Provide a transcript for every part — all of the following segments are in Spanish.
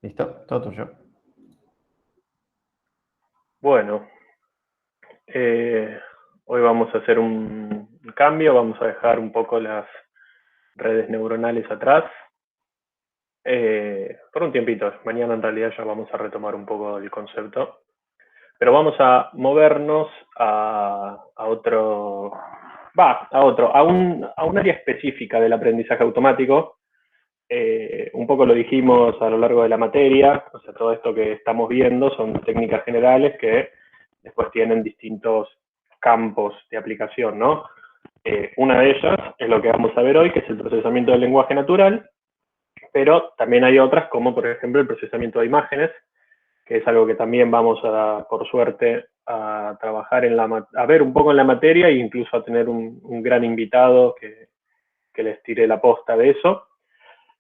Listo, todo tuyo. Bueno, hoy vamos a hacer un cambio, vamos a dejar un poco las redes neuronales atrás por un tiempito. Mañana en realidad ya vamos a retomar un poco el concepto, pero vamos a movernos a un área específica del aprendizaje automático. Un poco lo dijimos a lo largo de la materia, o sea, todo esto que estamos viendo son técnicas generales que después tienen distintos campos de aplicación, ¿no? Una de ellas es lo que vamos a ver hoy, que es el procesamiento del lenguaje natural, pero también hay otras como por ejemplo el procesamiento de imágenes, que es algo que también vamos a, por suerte, a trabajar a ver un poco en la materia e incluso a tener un gran invitado que les tire la posta de eso.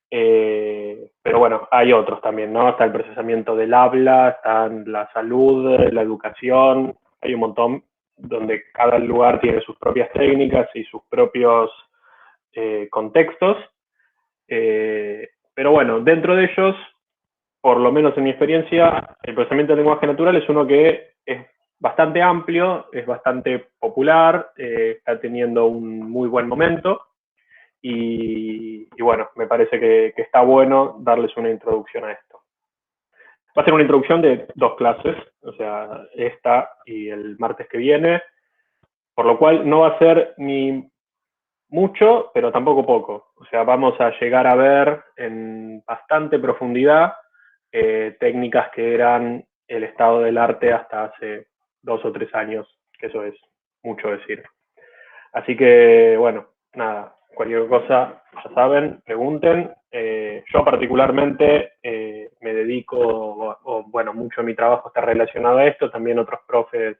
Pero bueno, hay otros también, ¿no? Está el procesamiento del habla, está la salud, la educación, hay un montón donde cada lugar tiene sus propias técnicas y sus propios contextos. Pero bueno, dentro de ellos, por lo menos en mi experiencia, el procesamiento del lenguaje natural es uno que es bastante amplio, es bastante popular, está teniendo un muy buen momento. Y bueno, me parece que está bueno darles una introducción a esto. Va a ser una introducción de 2 clases, o sea, esta y el martes que viene, por lo cual no va a ser ni mucho, pero tampoco poco. O sea, vamos a llegar a ver en bastante profundidad técnicas que eran el estado del arte hasta hace 2 o 3 años, que eso es mucho decir. Así que, bueno, nada, cualquier cosa, ya saben, pregunten. Yo particularmente me dedico, bueno, mucho de mi trabajo está relacionado a esto, también otros profes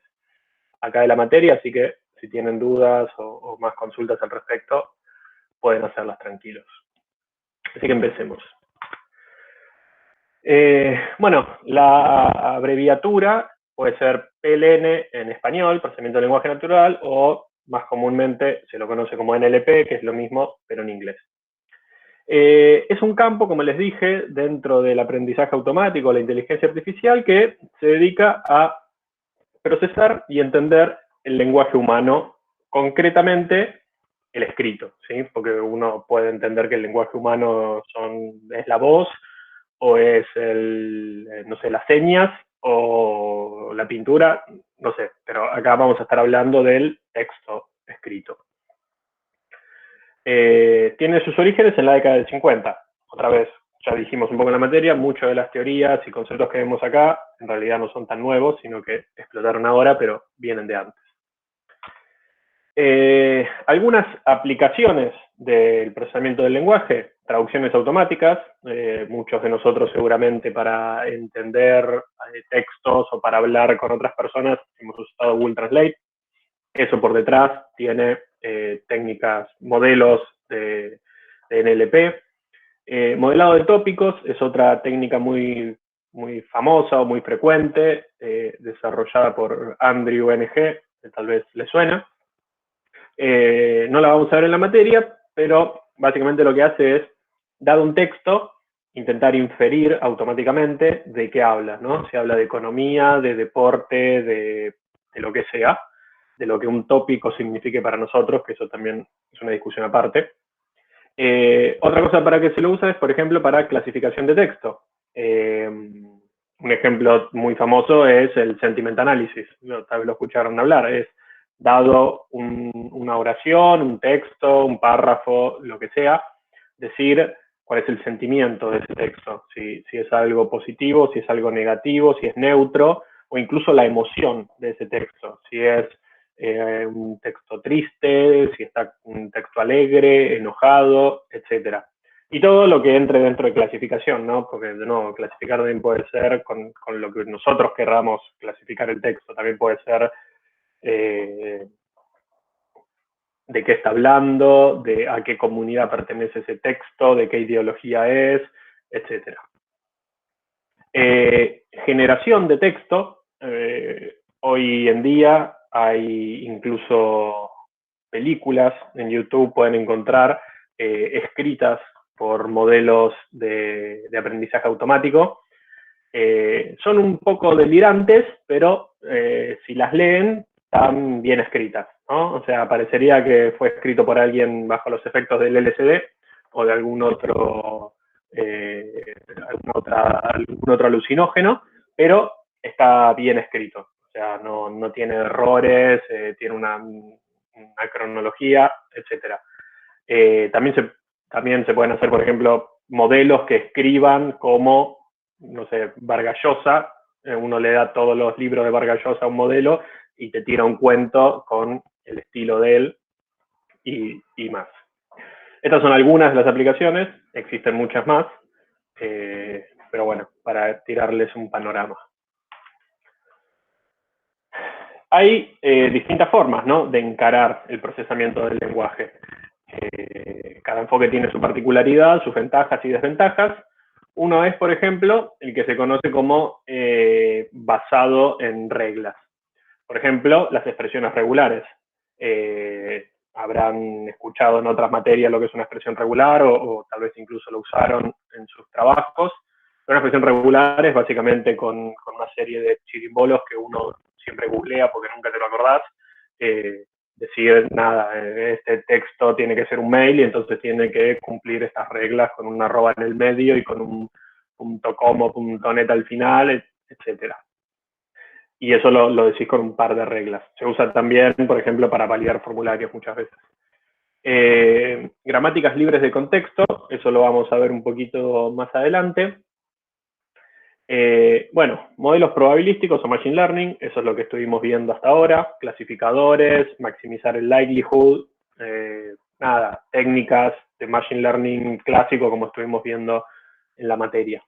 acá de la materia, así que si tienen dudas o más consultas al respecto, pueden hacerlas tranquilos. Así que empecemos. Bueno, la abreviatura puede ser PLN en español, procesamiento de lenguaje natural, o más comúnmente se lo conoce como NLP, que es lo mismo, pero en inglés. Es un campo, como les dije, dentro del aprendizaje automático, la inteligencia artificial, que se dedica a procesar y entender el lenguaje humano, concretamente el escrito, ¿sí? Porque uno puede entender que el lenguaje humano es la voz, o es no sé, las señas, o la pintura, no sé, pero acá vamos a estar hablando del texto escrito. Tiene sus orígenes en la década del 50. Otra vez, ya dijimos un poco en la materia, muchas de las teorías y conceptos que vemos acá en realidad no son tan nuevos, sino que explotaron ahora, pero vienen de antes. Algunas aplicaciones del procesamiento del lenguaje, traducciones automáticas, muchos de nosotros seguramente para entender textos o para hablar con otras personas hemos usado Google Translate. Eso por detrás tiene técnicas, modelos de NLP. Modelado de tópicos es otra técnica muy, muy famosa o muy frecuente, desarrollada por Andrew Ng, que tal vez le suena. No la vamos a ver en la materia, pero básicamente lo que hace es, dado un texto, intentar inferir automáticamente de qué habla, ¿no? Si habla de economía, de deporte, de lo que sea, de lo que un tópico signifique para nosotros, que eso también es una discusión aparte. Otra cosa para que se lo usa es, por ejemplo, para clasificación de texto. Un ejemplo muy famoso es el sentiment analysis, tal vez lo escucharon hablar, es dado una oración, un texto, un párrafo, lo que sea, decir cuál es el sentimiento de ese texto, si es algo positivo, si es algo negativo, si es neutro, o incluso la emoción de ese texto, si es un texto triste, si está un texto alegre, enojado, etc. Y todo lo que entre dentro de clasificación, ¿no? Porque, de nuevo, clasificar también puede ser con lo que nosotros querramos clasificar el texto, también puede ser de qué está hablando, de a qué comunidad pertenece ese texto, de qué ideología es, etc. Generación de texto. Hoy en día hay incluso películas en YouTube, pueden encontrar escritas por modelos de aprendizaje automático, Son un poco delirantes, pero si las leen, están bien escritas, ¿no? O sea, parecería que fue escrito por alguien bajo los efectos del LSD o de algún otro algún otro alucinógeno, pero está bien escrito. O sea, no tiene errores, tiene una cronología, etcétera. También se pueden hacer, por ejemplo, modelos que escriban como, no sé, Vargas Llosa. Uno le da todos los libros de Vargas Llosa a un modelo y te tira un cuento con el estilo de él y más. Estas son algunas de las aplicaciones, existen muchas más, pero bueno, para tirarles un panorama. Hay distintas formas, ¿no?, de encarar el procesamiento del lenguaje. Cada enfoque tiene su particularidad, sus ventajas y desventajas. Uno es, por ejemplo, el que se conoce como basado en reglas. Por ejemplo, las expresiones regulares. Habrán escuchado en otras materias lo que es una expresión regular o tal vez incluso lo usaron en sus trabajos. Una expresión regular es básicamente con una serie de chirimbolos que uno siempre googlea porque nunca te lo acordás. Decir, nada, este texto tiene que ser un mail y entonces tiene que cumplir estas reglas con una arroba en el medio y con un .com o .net al final, etcétera. Y eso lo decís con un par de reglas. Se usa también, por ejemplo, para validar formularios muchas veces. Gramáticas libres de contexto, eso lo vamos a ver un poquito más adelante. Bueno, modelos probabilísticos o machine learning, eso es lo que estuvimos viendo hasta ahora. Clasificadores, maximizar el likelihood, nada, técnicas de machine learning clásico como estuvimos viendo en la materia.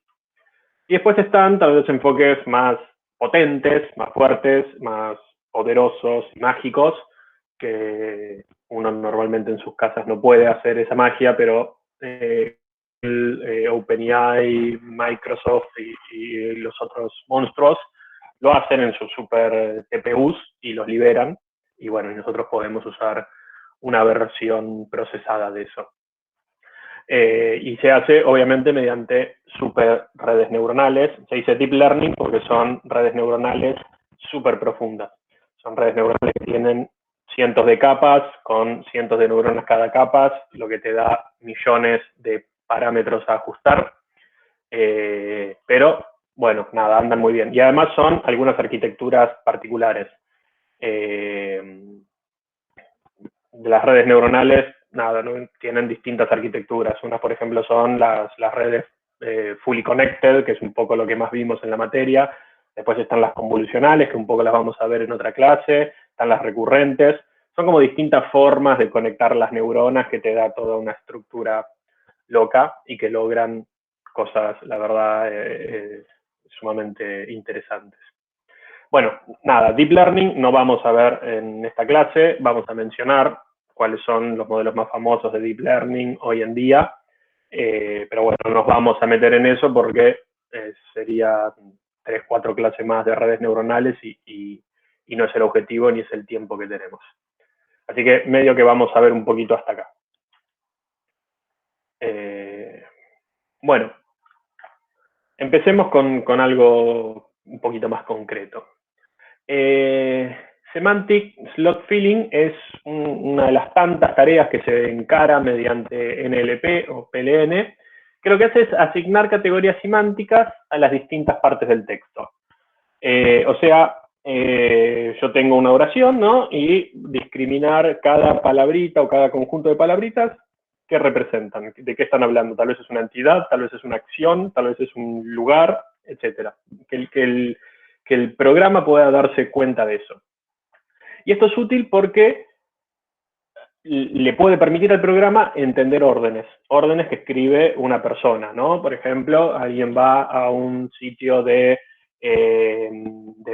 Y después están tal vez enfoques más potentes, más fuertes, más poderosos, mágicos, que uno normalmente en sus casas no puede hacer esa magia, pero OpenAI, Microsoft y los otros monstruos lo hacen en sus super TPUs y los liberan. Y bueno, nosotros podemos usar una versión procesada de eso. Y se hace obviamente mediante super redes neuronales. Se dice deep learning porque son redes neuronales súper profundas. Son redes neuronales que tienen cientos de capas con cientos de neuronas cada capa, lo que te da millones de parámetros a ajustar. Pero bueno, nada, andan muy bien. Y además son algunas arquitecturas particulares. De las redes neuronales, nada, ¿no?, tienen distintas arquitecturas. Unas, por ejemplo, son las redes fully connected, que es un poco lo que más vimos en la materia. Después están las convolucionales, que un poco las vamos a ver en otra clase. Están las recurrentes. Son como distintas formas de conectar las neuronas que te da toda una estructura loca y que logran cosas, la verdad, sumamente interesantes. Bueno, nada, Deep Learning no vamos a ver en esta clase, vamos a mencionar cuáles son los modelos más famosos de Deep Learning hoy en día, pero bueno, no nos vamos a meter en eso porque sería 3, 4 clases más de redes neuronales y no es el objetivo ni es el tiempo que tenemos. Así que medio que vamos a ver un poquito hasta acá. Bueno, empecemos con algo un poquito más concreto. Semantic Slot Filling es una de las tantas tareas que se encara mediante NLP o PLN, que lo que hace es asignar categorías semánticas a las distintas partes del texto. O sea, yo tengo una oración, ¿no?, y discriminar cada palabrita o cada conjunto de palabritas que representan, de qué están hablando. Tal vez es una entidad, tal vez es una acción, tal vez es un lugar, etc. Que el programa pueda darse cuenta de eso. Y esto es útil porque le puede permitir al programa entender órdenes que escribe una persona, ¿no? Por ejemplo, alguien va a un sitio de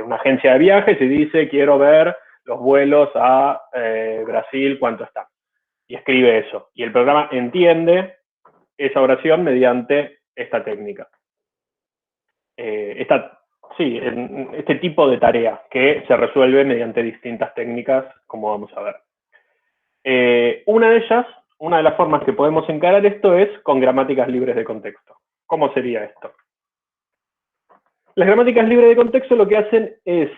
una agencia de viajes y dice, quiero ver los vuelos a Brasil, ¿cuánto están? Y escribe eso. Y el programa entiende esa oración mediante esta técnica. Sí, este tipo de tarea que se resuelve mediante distintas técnicas, como vamos a ver. Una de las formas que podemos encarar esto es con gramáticas libres de contexto. ¿Cómo sería esto? Las gramáticas libres de contexto lo que hacen es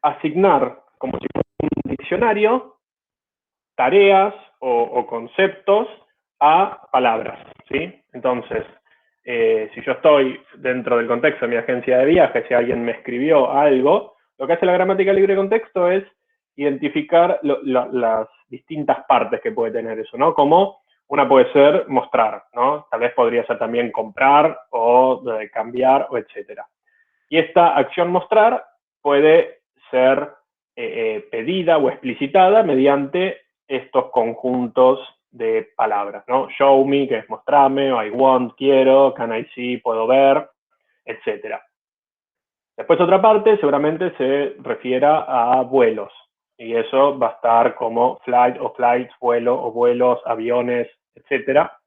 asignar, como si fuera un diccionario, tareas o conceptos a palabras, ¿sí? Entonces, si yo estoy dentro del contexto de mi agencia de viajes, si alguien me escribió algo, lo que hace la gramática libre de contexto es identificar las distintas partes que puede tener eso, ¿no? Como una puede ser mostrar, ¿no? Tal vez podría ser también comprar o cambiar o etcétera. Y esta acción mostrar puede ser pedida o explicitada mediante estos conjuntos de palabras, ¿no? Show me, que es mostrarme, o I want, quiero, can I see, puedo ver, etcétera. Después otra parte seguramente se refiera a vuelos, y eso va a estar como flight o flights, vuelo o vuelos, aviones, etcétera.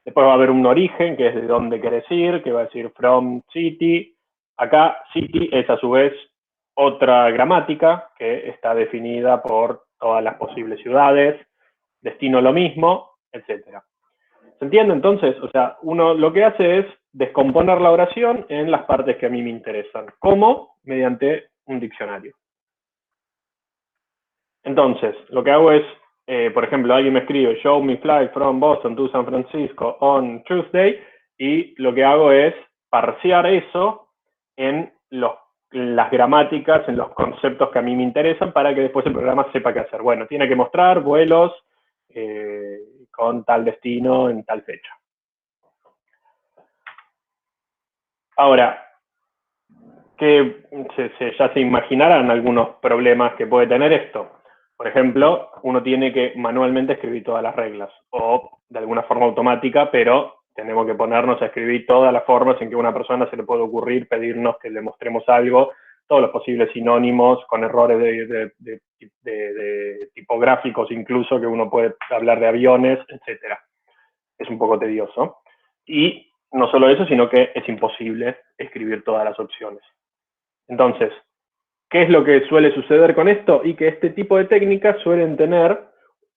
Después va a haber un origen, que es de dónde querés ir, que va a decir from city. Acá city es a su vez otra gramática que está definida por todas las posibles ciudades, destino lo mismo, etcétera. ¿Se entiende entonces? O sea, uno lo que hace es descomponer la oración en las partes que a mí me interesan. ¿Cómo? Mediante un diccionario. Entonces, lo que hago es, por ejemplo, alguien me escribe, show me flight from Boston to San Francisco on Tuesday, y lo que hago es parsear eso en las gramáticas, en los conceptos que a mí me interesan, para que después el programa sepa qué hacer. Bueno, tiene que mostrar vuelos con tal destino en tal fecha. Ahora, que ya se imaginarán algunos problemas que puede tener esto. Por ejemplo, uno tiene que manualmente escribir todas las reglas, o de alguna forma automática, pero tenemos que ponernos a escribir todas las formas en que a una persona se le puede ocurrir pedirnos que le mostremos algo, todos los posibles sinónimos, con errores de tipográficos incluso, que uno puede hablar de aviones, etc. Es un poco tedioso. Y no solo eso, sino que es imposible escribir todas las opciones. Entonces, ¿qué es lo que suele suceder con esto? Y que este tipo de técnicas suelen tener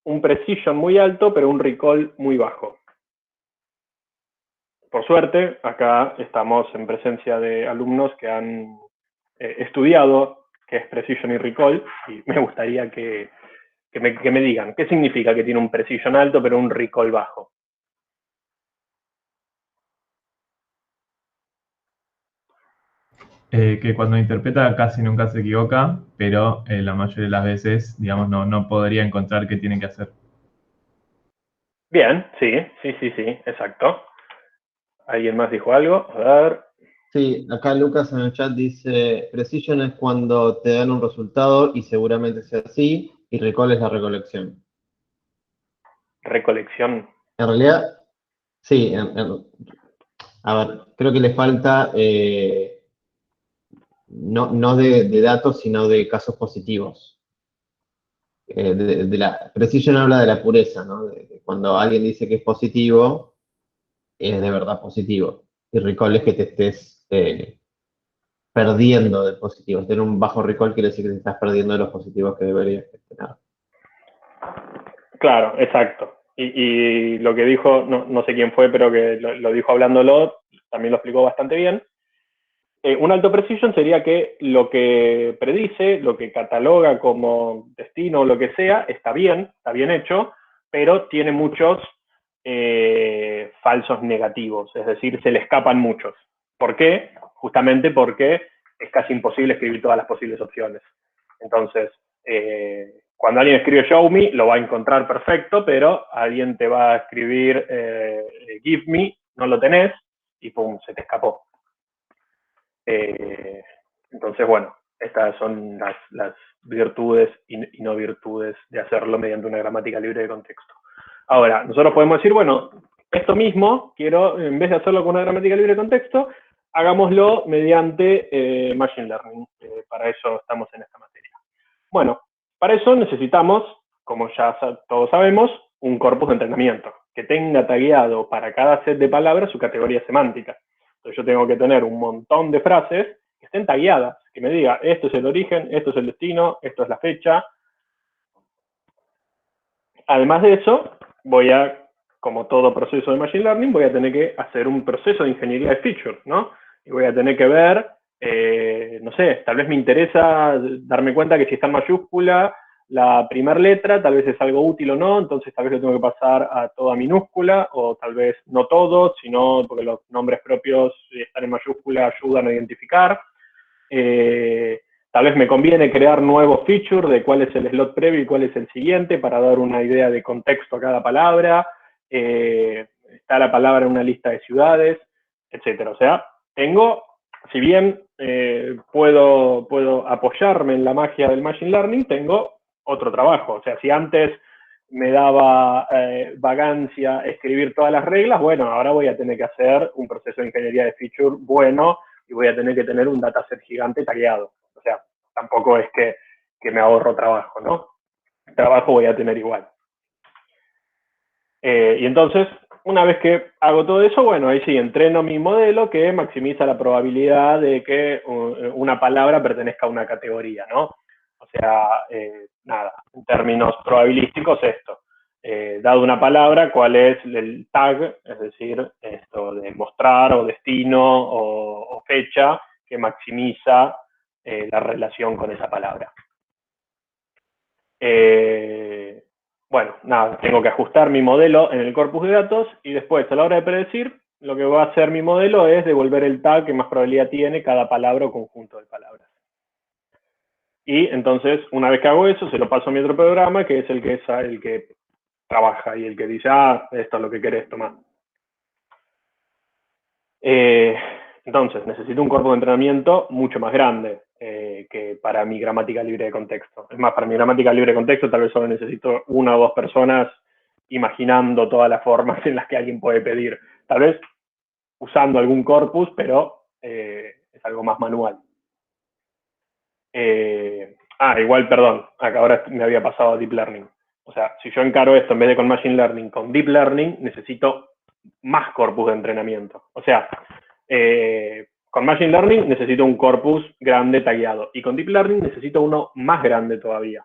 un precision muy alto, pero un recall muy bajo. Por suerte, acá estamos en presencia de alumnos que han estudiado qué es precision y recall, y me gustaría que me digan, ¿qué significa que tiene un precision alto, pero un recall bajo? Que cuando interpreta casi nunca se equivoca, pero la mayoría de las veces, digamos, no podría encontrar qué tiene que hacer. Bien, sí, exacto. ¿Alguien más dijo algo? A ver, Sí, acá Lucas en el chat dice, precision es cuando te dan un resultado y seguramente sea así, y recall es la recolección. recolección. En realidad, sí, a ver, creo que le falta no de datos, sino de casos positivos. La precision habla de la pureza, ¿no? De cuando alguien dice que es positivo, es de verdad positivo. Y recall es que te estés perdiendo de positivos. Tener un bajo recall quiere decir que te estás perdiendo de los positivos que deberías tener. Claro, exacto. Y lo que dijo, no sé quién fue, pero que lo dijo hablándolo, también lo explicó bastante bien. Un alto precision sería que lo que predice, lo que cataloga como destino o lo que sea, está bien hecho, pero tiene muchos falsos negativos, es decir, se le escapan muchos. ¿Por qué? Justamente porque es casi imposible escribir todas las posibles opciones. Entonces, cuando alguien escribe show me, lo va a encontrar perfecto, pero alguien te va a escribir give me, no lo tenés, y pum, se te escapó. Entonces, bueno, estas son las virtudes y no virtudes de hacerlo mediante una gramática libre de contexto. Ahora, nosotros podemos decir, bueno, esto mismo, quiero, en vez de hacerlo con una gramática libre de contexto, hagámoslo mediante Machine Learning. Para eso estamos en esta materia. Bueno, para eso necesitamos, como ya todos sabemos, un corpus de entrenamiento que tenga tagueado para cada set de palabras su categoría semántica. Entonces yo tengo que tener un montón de frases que estén tagueadas, que me diga, esto es el origen, esto es el destino, esto es la fecha. Además de eso, voy a, como todo proceso de Machine Learning, voy a tener que hacer un proceso de ingeniería de features, ¿no? y voy a tener que ver, no sé, tal vez me interesa darme cuenta que si está en mayúscula la primera letra, tal vez es algo útil o no, entonces tal vez lo tengo que pasar a toda minúscula, o tal vez no todo, sino porque los nombres propios, si están en mayúscula, ayudan a identificar. Tal vez me conviene crear nuevos features de cuál es el slot previo y cuál es el siguiente para dar una idea de contexto a cada palabra. Está la palabra en una lista de ciudades, etcétera. O sea, tengo, si bien puedo apoyarme en la magia del Machine Learning, tengo otro trabajo. O sea, si antes me daba vagancia escribir todas las reglas, bueno, ahora voy a tener que hacer un proceso de ingeniería de feature bueno y voy a tener que tener un dataset gigante tagueado. O sea, tampoco es que me ahorro trabajo, ¿no? Trabajo voy a tener igual. Y entonces, una vez que hago todo eso, bueno, ahí sí, entreno mi modelo que maximiza la probabilidad de que una palabra pertenezca a una categoría, ¿no? O sea, nada, en términos probabilísticos esto. Dado una palabra, cuál es el tag, es decir, esto de mostrar o destino o fecha que maximiza la relación con esa palabra. Bueno, nada, tengo que ajustar mi modelo en el corpus de datos y después, a la hora de predecir, lo que va a hacer mi modelo es devolver el tag que más probabilidad tiene cada palabra o conjunto de palabras. Y entonces, una vez que hago eso, se lo paso a mi otro programa, que es el que trabaja y el que dice, ah, esto es lo que querés tomar. Entonces, necesito un corpus de entrenamiento mucho más grande que para mi gramática libre de contexto. Es más, para mi gramática libre de contexto tal vez solo necesito una o dos personas imaginando todas las formas en las que alguien puede pedir. Tal vez usando algún corpus, pero es algo más manual. Igual, perdón, acá ahora me había pasado a Deep Learning. O sea, si yo encaro esto en vez de con Machine Learning, con Deep Learning, necesito más corpus de entrenamiento. O sea, con Machine Learning necesito un corpus grande tagueado. Y con Deep Learning necesito uno más grande todavía.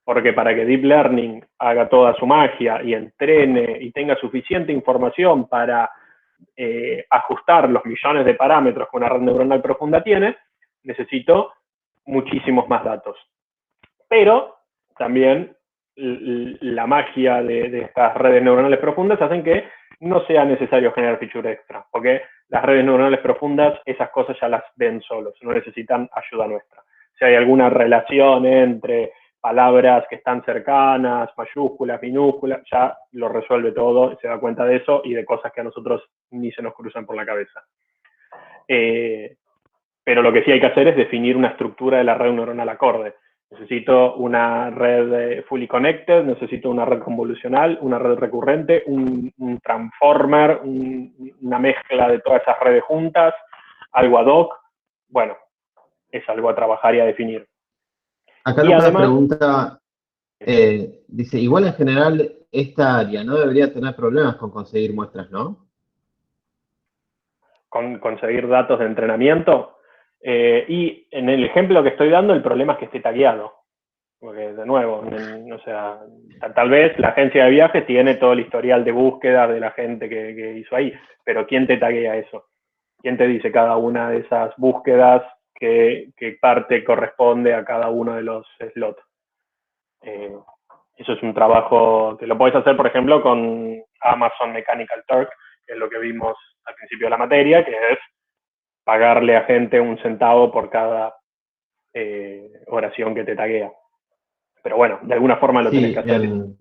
Porque para que Deep Learning haga toda su magia y entrene y tenga suficiente información para ajustar los millones de parámetros que una red neuronal profunda tiene, necesito muchísimos más datos. Pero también la magia de estas redes neuronales profundas hacen que no sea necesario generar feature extra, porque las redes neuronales profundas, esas cosas ya las ven solos, no necesitan ayuda nuestra. Si hay alguna relación entre palabras que están cercanas, mayúsculas, minúsculas, ya lo resuelve todo, se da cuenta de eso y de cosas que a nosotros ni se nos cruzan por la cabeza. Pero lo que sí hay que hacer es definir una estructura de la red neuronal acorde. Necesito una red fully connected, necesito una red convolucional, una red recurrente, un transformer, una mezcla de todas esas redes juntas, algo ad hoc. Bueno, es algo a trabajar y a definir. Acá Lucas además pregunta, dice, igual en general esta área no debería tener problemas con conseguir muestras, ¿no? Con conseguir datos de entrenamiento. Y en el ejemplo que estoy dando, el problema es que esté tagueado. Porque, de nuevo, o sea, tal vez la agencia de viajes tiene todo el historial de búsqueda de la gente que hizo ahí, pero ¿quién te taguea eso? ¿Quién te dice cada una de esas búsquedas qué parte corresponde a cada uno de los slots? Eso es un trabajo que lo puedes hacer, por ejemplo, con Amazon Mechanical Turk, que es lo que vimos al principio de la materia, que es pagarle a gente un centavo por cada oración que te taguea. Pero bueno, de alguna forma lo tenés que hacer y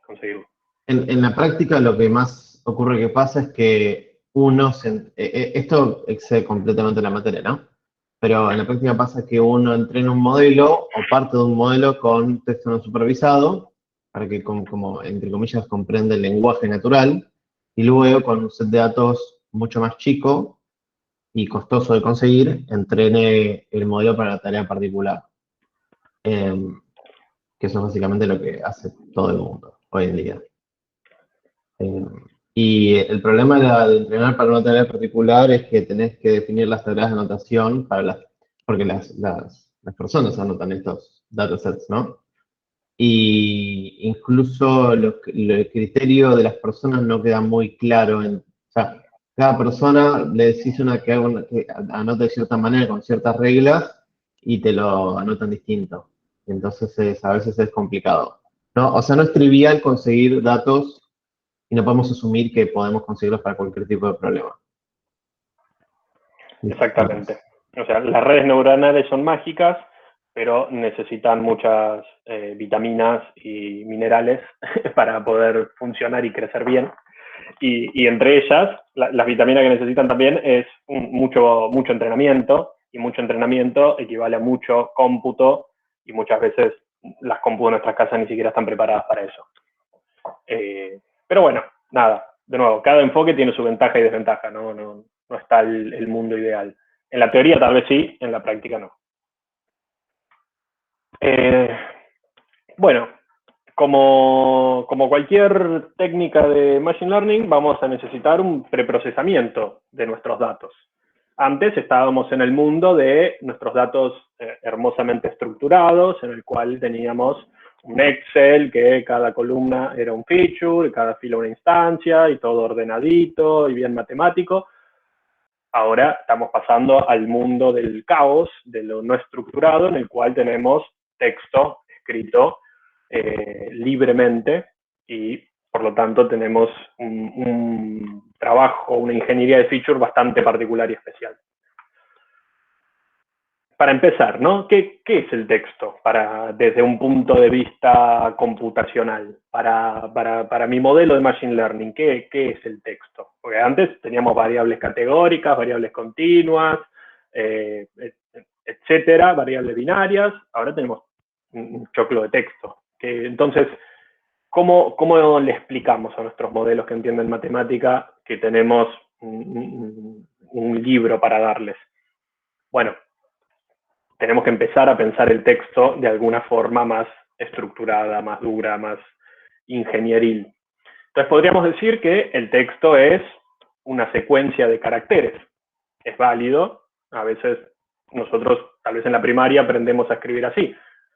conseguirlo. En la práctica lo que más ocurre que pasa es que esto excede completamente la materia, ¿no? Pero en la práctica pasa que uno entrena un modelo o parte de un modelo con texto no supervisado, para que como entre comillas comprenda el lenguaje natural, y luego con un set de datos mucho más chico y costoso de conseguir, entrene el modelo para la tarea particular. Que eso es básicamente lo que hace todo el mundo hoy en día. Y el problema de entrenar para una tarea particular es que tenés que definir las tareas de anotación porque las personas anotan estos datasets, ¿no? Y incluso el criterio de las personas no queda muy claro. O sea, cada persona le decís que anote de cierta manera, con ciertas reglas, y te lo anotan distinto. Entonces a veces es complicado. ¿No? O sea, no es trivial conseguir datos y no podemos asumir que podemos conseguirlos para cualquier tipo de problema. Exactamente. O sea, las redes neuronales son mágicas, pero necesitan muchas vitaminas y minerales para poder funcionar y crecer bien. Y entre ellas, las vitaminas que necesitan también es mucho entrenamiento, y mucho entrenamiento equivale a mucho cómputo, y muchas veces las cómputos de nuestras casas ni siquiera están preparadas para eso. Pero bueno, nada, de nuevo, cada enfoque tiene su ventaja y desventaja, no está el mundo ideal. En la teoría tal vez sí, en la práctica no. Bueno, como cualquier técnica de Machine Learning, vamos a necesitar un preprocesamiento de nuestros datos. Antes estábamos en el mundo de nuestros datos hermosamente estructurados, en el cual teníamos un Excel, que cada columna era un feature, cada fila una instancia, y todo ordenadito y bien matemático. Ahora estamos pasando al mundo del caos, de lo no estructurado, en el cual tenemos texto escrito libremente, y por lo tanto tenemos un trabajo, una ingeniería de feature bastante particular y especial. Para empezar, ¿no? ¿Qué es el texto desde un punto de vista computacional? Para mi modelo de Machine Learning, ¿qué es el texto? Porque antes teníamos variables categóricas, variables continuas, etcétera, variables binarias. Ahora tenemos un choclo de texto. Entonces, ¿cómo le explicamos a nuestros modelos que entienden matemática que tenemos un libro para darles? Bueno, tenemos que empezar a pensar el texto de alguna forma más estructurada, más dura, más ingenieril. Entonces podríamos decir que el texto es una secuencia de caracteres. Es válido, a veces nosotros tal vez en la primaria aprendemos a escribir así,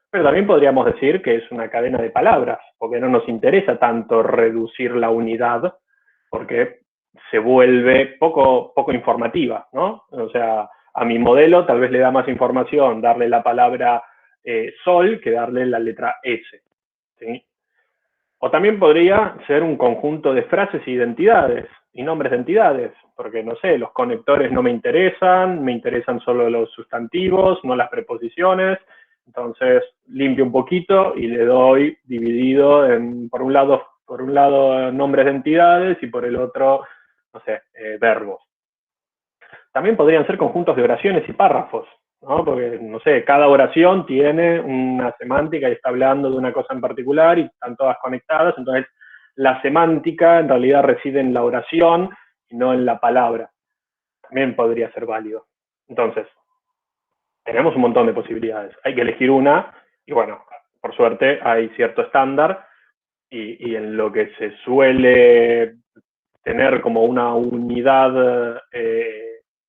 pero también podríamos decir que es una cadena de palabras, porque no nos interesa tanto reducir la unidad, porque se vuelve poco informativa, ¿no? O sea, a mi modelo tal vez le da más información darle la palabra sol que darle la letra S, ¿sí? O también podría ser un conjunto de frases e identidades, y nombres de entidades, porque no sé, los conectores no me interesan solo los sustantivos, no las preposiciones. Entonces limpio un poquito y le doy dividido en, por un lado nombres de entidades, y por el otro, no sé, verbos. También podrían ser conjuntos de oraciones y párrafos, ¿no? Porque, no sé, cada oración tiene una semántica y está hablando de una cosa en particular y están todas conectadas. Entonces la semántica en realidad reside en la oración y no en la palabra. También podría ser válido. Entonces, tenemos un montón de posibilidades. Hay que elegir una, y bueno, por suerte hay cierto estándar, y en lo que se suele tener como una unidad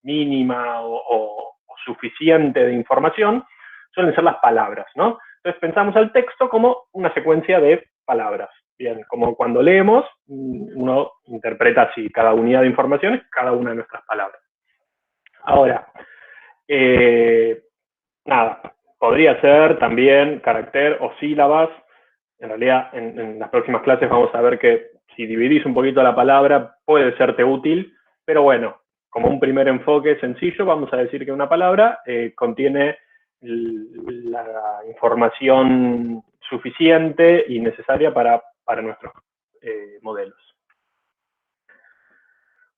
mínima o suficiente de información, suelen ser las palabras, ¿no? Entonces pensamos al texto como una secuencia de palabras. Bien, como cuando leemos, uno interpreta así, cada unidad de información es cada una de nuestras palabras. Ahora, nada, podría ser también carácter o sílabas. En realidad, en las próximas clases vamos a ver que si dividís un poquito la palabra puede serte útil, pero bueno, como un primer enfoque sencillo, vamos a decir que una palabra contiene la información suficiente y necesaria para nuestros modelos.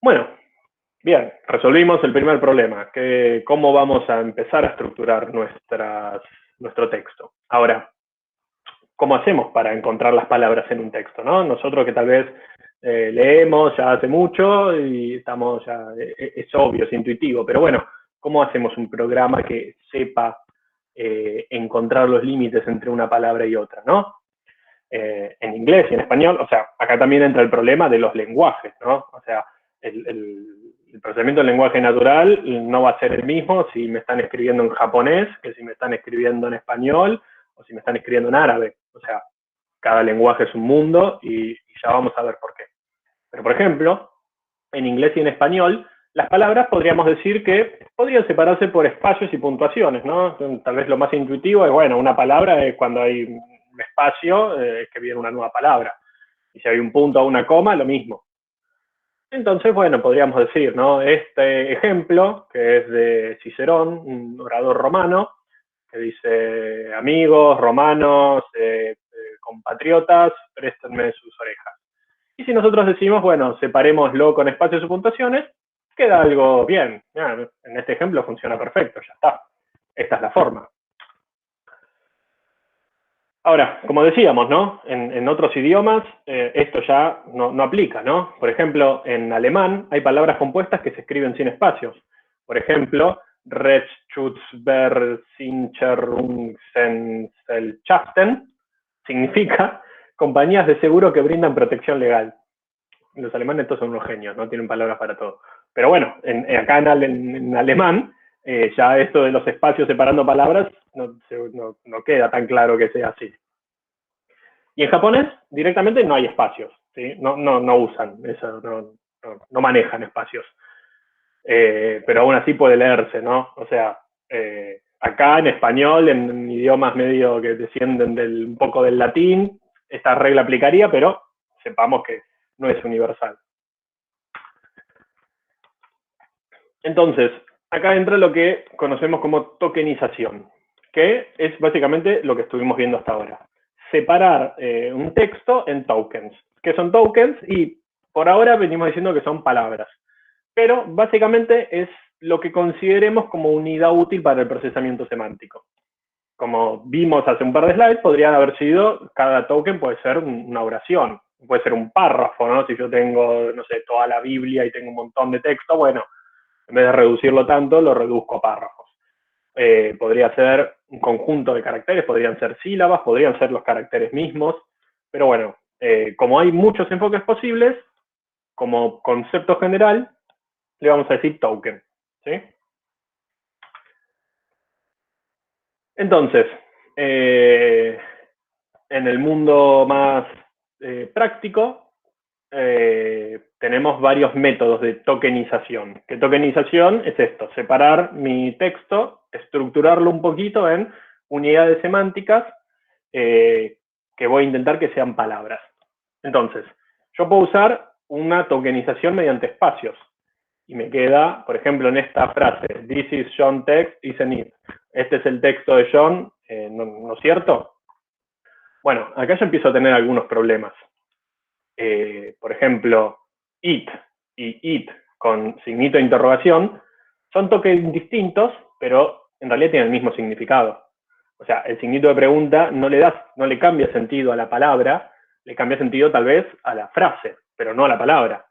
Bueno, bien, resolvimos el primer problema, que cómo vamos a empezar a estructurar nuestro texto. Ahora, ¿cómo hacemos para encontrar las palabras en un texto, ¿no? Nosotros que tal vez leemos ya hace mucho y estamos ya, es obvio, es intuitivo, pero bueno, ¿cómo hacemos un programa que sepa encontrar los límites entre una palabra y otra, ¿no? En inglés y en español, o sea, acá también entra el problema de los lenguajes, ¿no? O sea, el procesamiento del lenguaje natural no va a ser el mismo si me están escribiendo en japonés que si me están escribiendo en español o si me están escribiendo en árabe. O sea, cada lenguaje es un mundo, y ya vamos a ver por qué. Pero, por ejemplo, en inglés y en español, las palabras podríamos decir que podrían separarse por espacios y puntuaciones, ¿no? Tal vez lo más intuitivo es, bueno, una palabra es cuando hay un espacio, que viene una nueva palabra. Y si hay un punto o una coma, lo mismo. Entonces, bueno, podríamos decir, ¿no? Este ejemplo, que es de Cicerón, un orador romano, que dice, amigos, romanos, compatriotas, préstenme sus orejas. Y si nosotros decimos, bueno, separémoslo con espacios o puntuaciones, queda algo bien. En este ejemplo funciona perfecto, ya está. Esta es la forma. Ahora, como decíamos, ¿no? En otros idiomas esto ya no aplica, ¿no? Por ejemplo, en alemán hay palabras compuestas que se escriben sin espacios. Por ejemplo, Rechtsschutzversicherungsgesellschaften significa compañías de seguro que brindan protección legal. Los alemanes estos son unos genios, no tienen palabras para todo. Pero bueno, acá en alemán, ya esto de los espacios separando palabras no queda tan claro que sea así. Y en japonés, directamente no hay espacios, ¿sí? No usan, eso, no manejan espacios. Pero aún así puede leerse, ¿no? O sea, acá en español, en idiomas medio que descienden un poco del latín, esta regla aplicaría, pero sepamos que no es universal. Entonces, acá entra lo que conocemos como tokenización, que es básicamente lo que estuvimos viendo hasta ahora. Separar un texto en tokens. ¿Qué son tokens? Y por ahora venimos diciendo que son palabras. Pero básicamente es lo que consideremos como unidad útil para el procesamiento semántico. Como vimos hace un par de slides, podrían haber sido, cada token puede ser una oración, puede ser un párrafo, ¿no? Si yo tengo, no sé, toda la Biblia y tengo un montón de texto, bueno, en vez de reducirlo tanto, lo reduzco a párrafos. Podría ser un conjunto de caracteres, podrían ser sílabas, podrían ser los caracteres mismos, pero bueno, como hay muchos enfoques posibles, como concepto general, le vamos a decir token, ¿sí? Entonces, en el mundo más práctico, tenemos varios métodos de tokenización. ¿Qué tokenización es esto? Separar mi texto, estructurarlo un poquito en unidades semánticas que voy a intentar que sean palabras. Entonces, yo puedo usar una tokenización mediante espacios. Y me queda, por ejemplo, en esta frase, this is John text, isn't it? Este es el texto de John, ¿no es cierto? Bueno, acá yo empiezo a tener algunos problemas. Por ejemplo, it y it con signito de interrogación son tokens distintos, pero en realidad tienen el mismo significado. O sea, el signito de pregunta no le cambia sentido a la palabra, le cambia sentido tal vez a la frase, pero no a la palabra.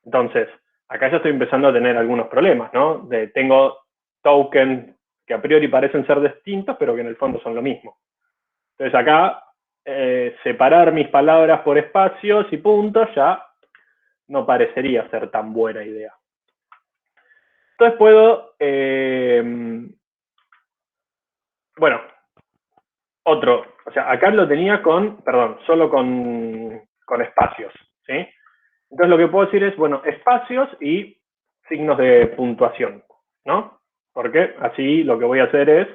Entonces, acá ya estoy empezando a tener algunos problemas, ¿no? Tengo tokens que a priori parecen ser distintos, pero que en el fondo son lo mismo. Entonces acá, separar mis palabras por espacios y puntos ya no parecería ser tan buena idea. Entonces puedo, bueno, o sea, acá lo tenía solo con espacios, ¿sí? Entonces lo que puedo decir es, bueno, espacios y signos de puntuación, ¿no? Porque así lo que voy a hacer es,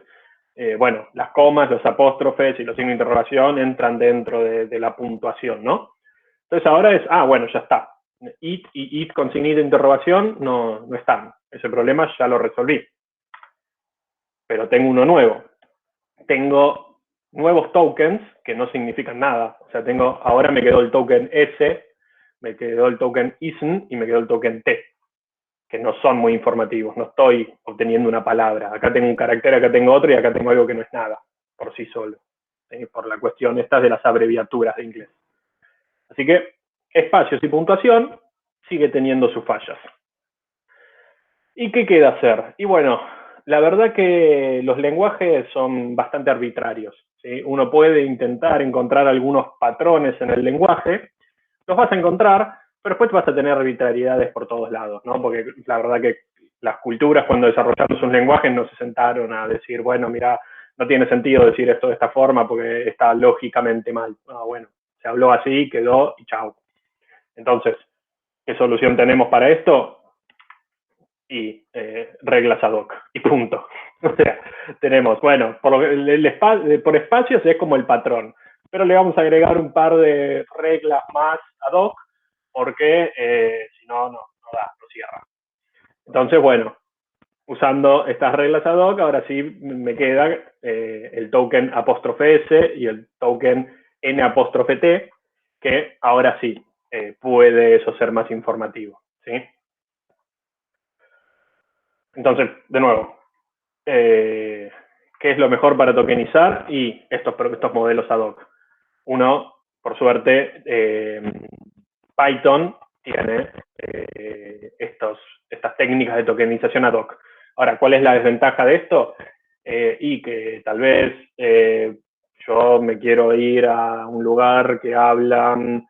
bueno, las comas, los apóstrofes y los signos de interrogación entran dentro de la puntuación, ¿no? Entonces ahora es, bueno, ya está. It y it con signo de interrogación no están. Ese problema ya lo resolví. Pero tengo uno nuevo. Tengo nuevos tokens que no significan nada. O sea, ahora me quedó el token S, me quedó el token isn't y me quedó el token T, que no son muy informativos, no estoy obteniendo una palabra. Acá tengo un carácter, acá tengo otro y acá tengo algo que no es nada, por sí solo, por la cuestión esta de las abreviaturas de inglés. Así que espacios y puntuación sigue teniendo sus fallas. ¿Y qué queda hacer? Y bueno, la verdad que los lenguajes son bastante arbitrarios, ¿sí? Uno puede intentar encontrar algunos patrones en el lenguaje, los vas a encontrar, pero después vas a tener arbitrariedades por todos lados, ¿no? Porque la verdad que las culturas cuando desarrollaron sus lenguajes no se sentaron a decir, bueno, mira, no tiene sentido decir esto de esta forma porque está lógicamente mal. Bueno, se habló así, quedó y chao. Entonces, ¿Qué solución tenemos para esto? Y reglas ad hoc, y punto. O sea, tenemos, bueno, por espacios es como el patrón, pero le vamos a agregar un par de reglas más ad hoc, porque si no, no da, no cierra. Entonces, bueno, usando estas reglas ad hoc, ahora sí me queda el token '(S) y el token '(T), que ahora sí puede eso ser más informativo, ¿sí? Entonces, de nuevo, ¿qué es lo mejor para tokenizar? Y estos modelos ad hoc. Uno, por suerte, Python tiene estas técnicas de tokenización ad hoc. Ahora, ¿cuál es la desventaja de esto? Y que tal vez yo me quiero ir a un lugar que hablan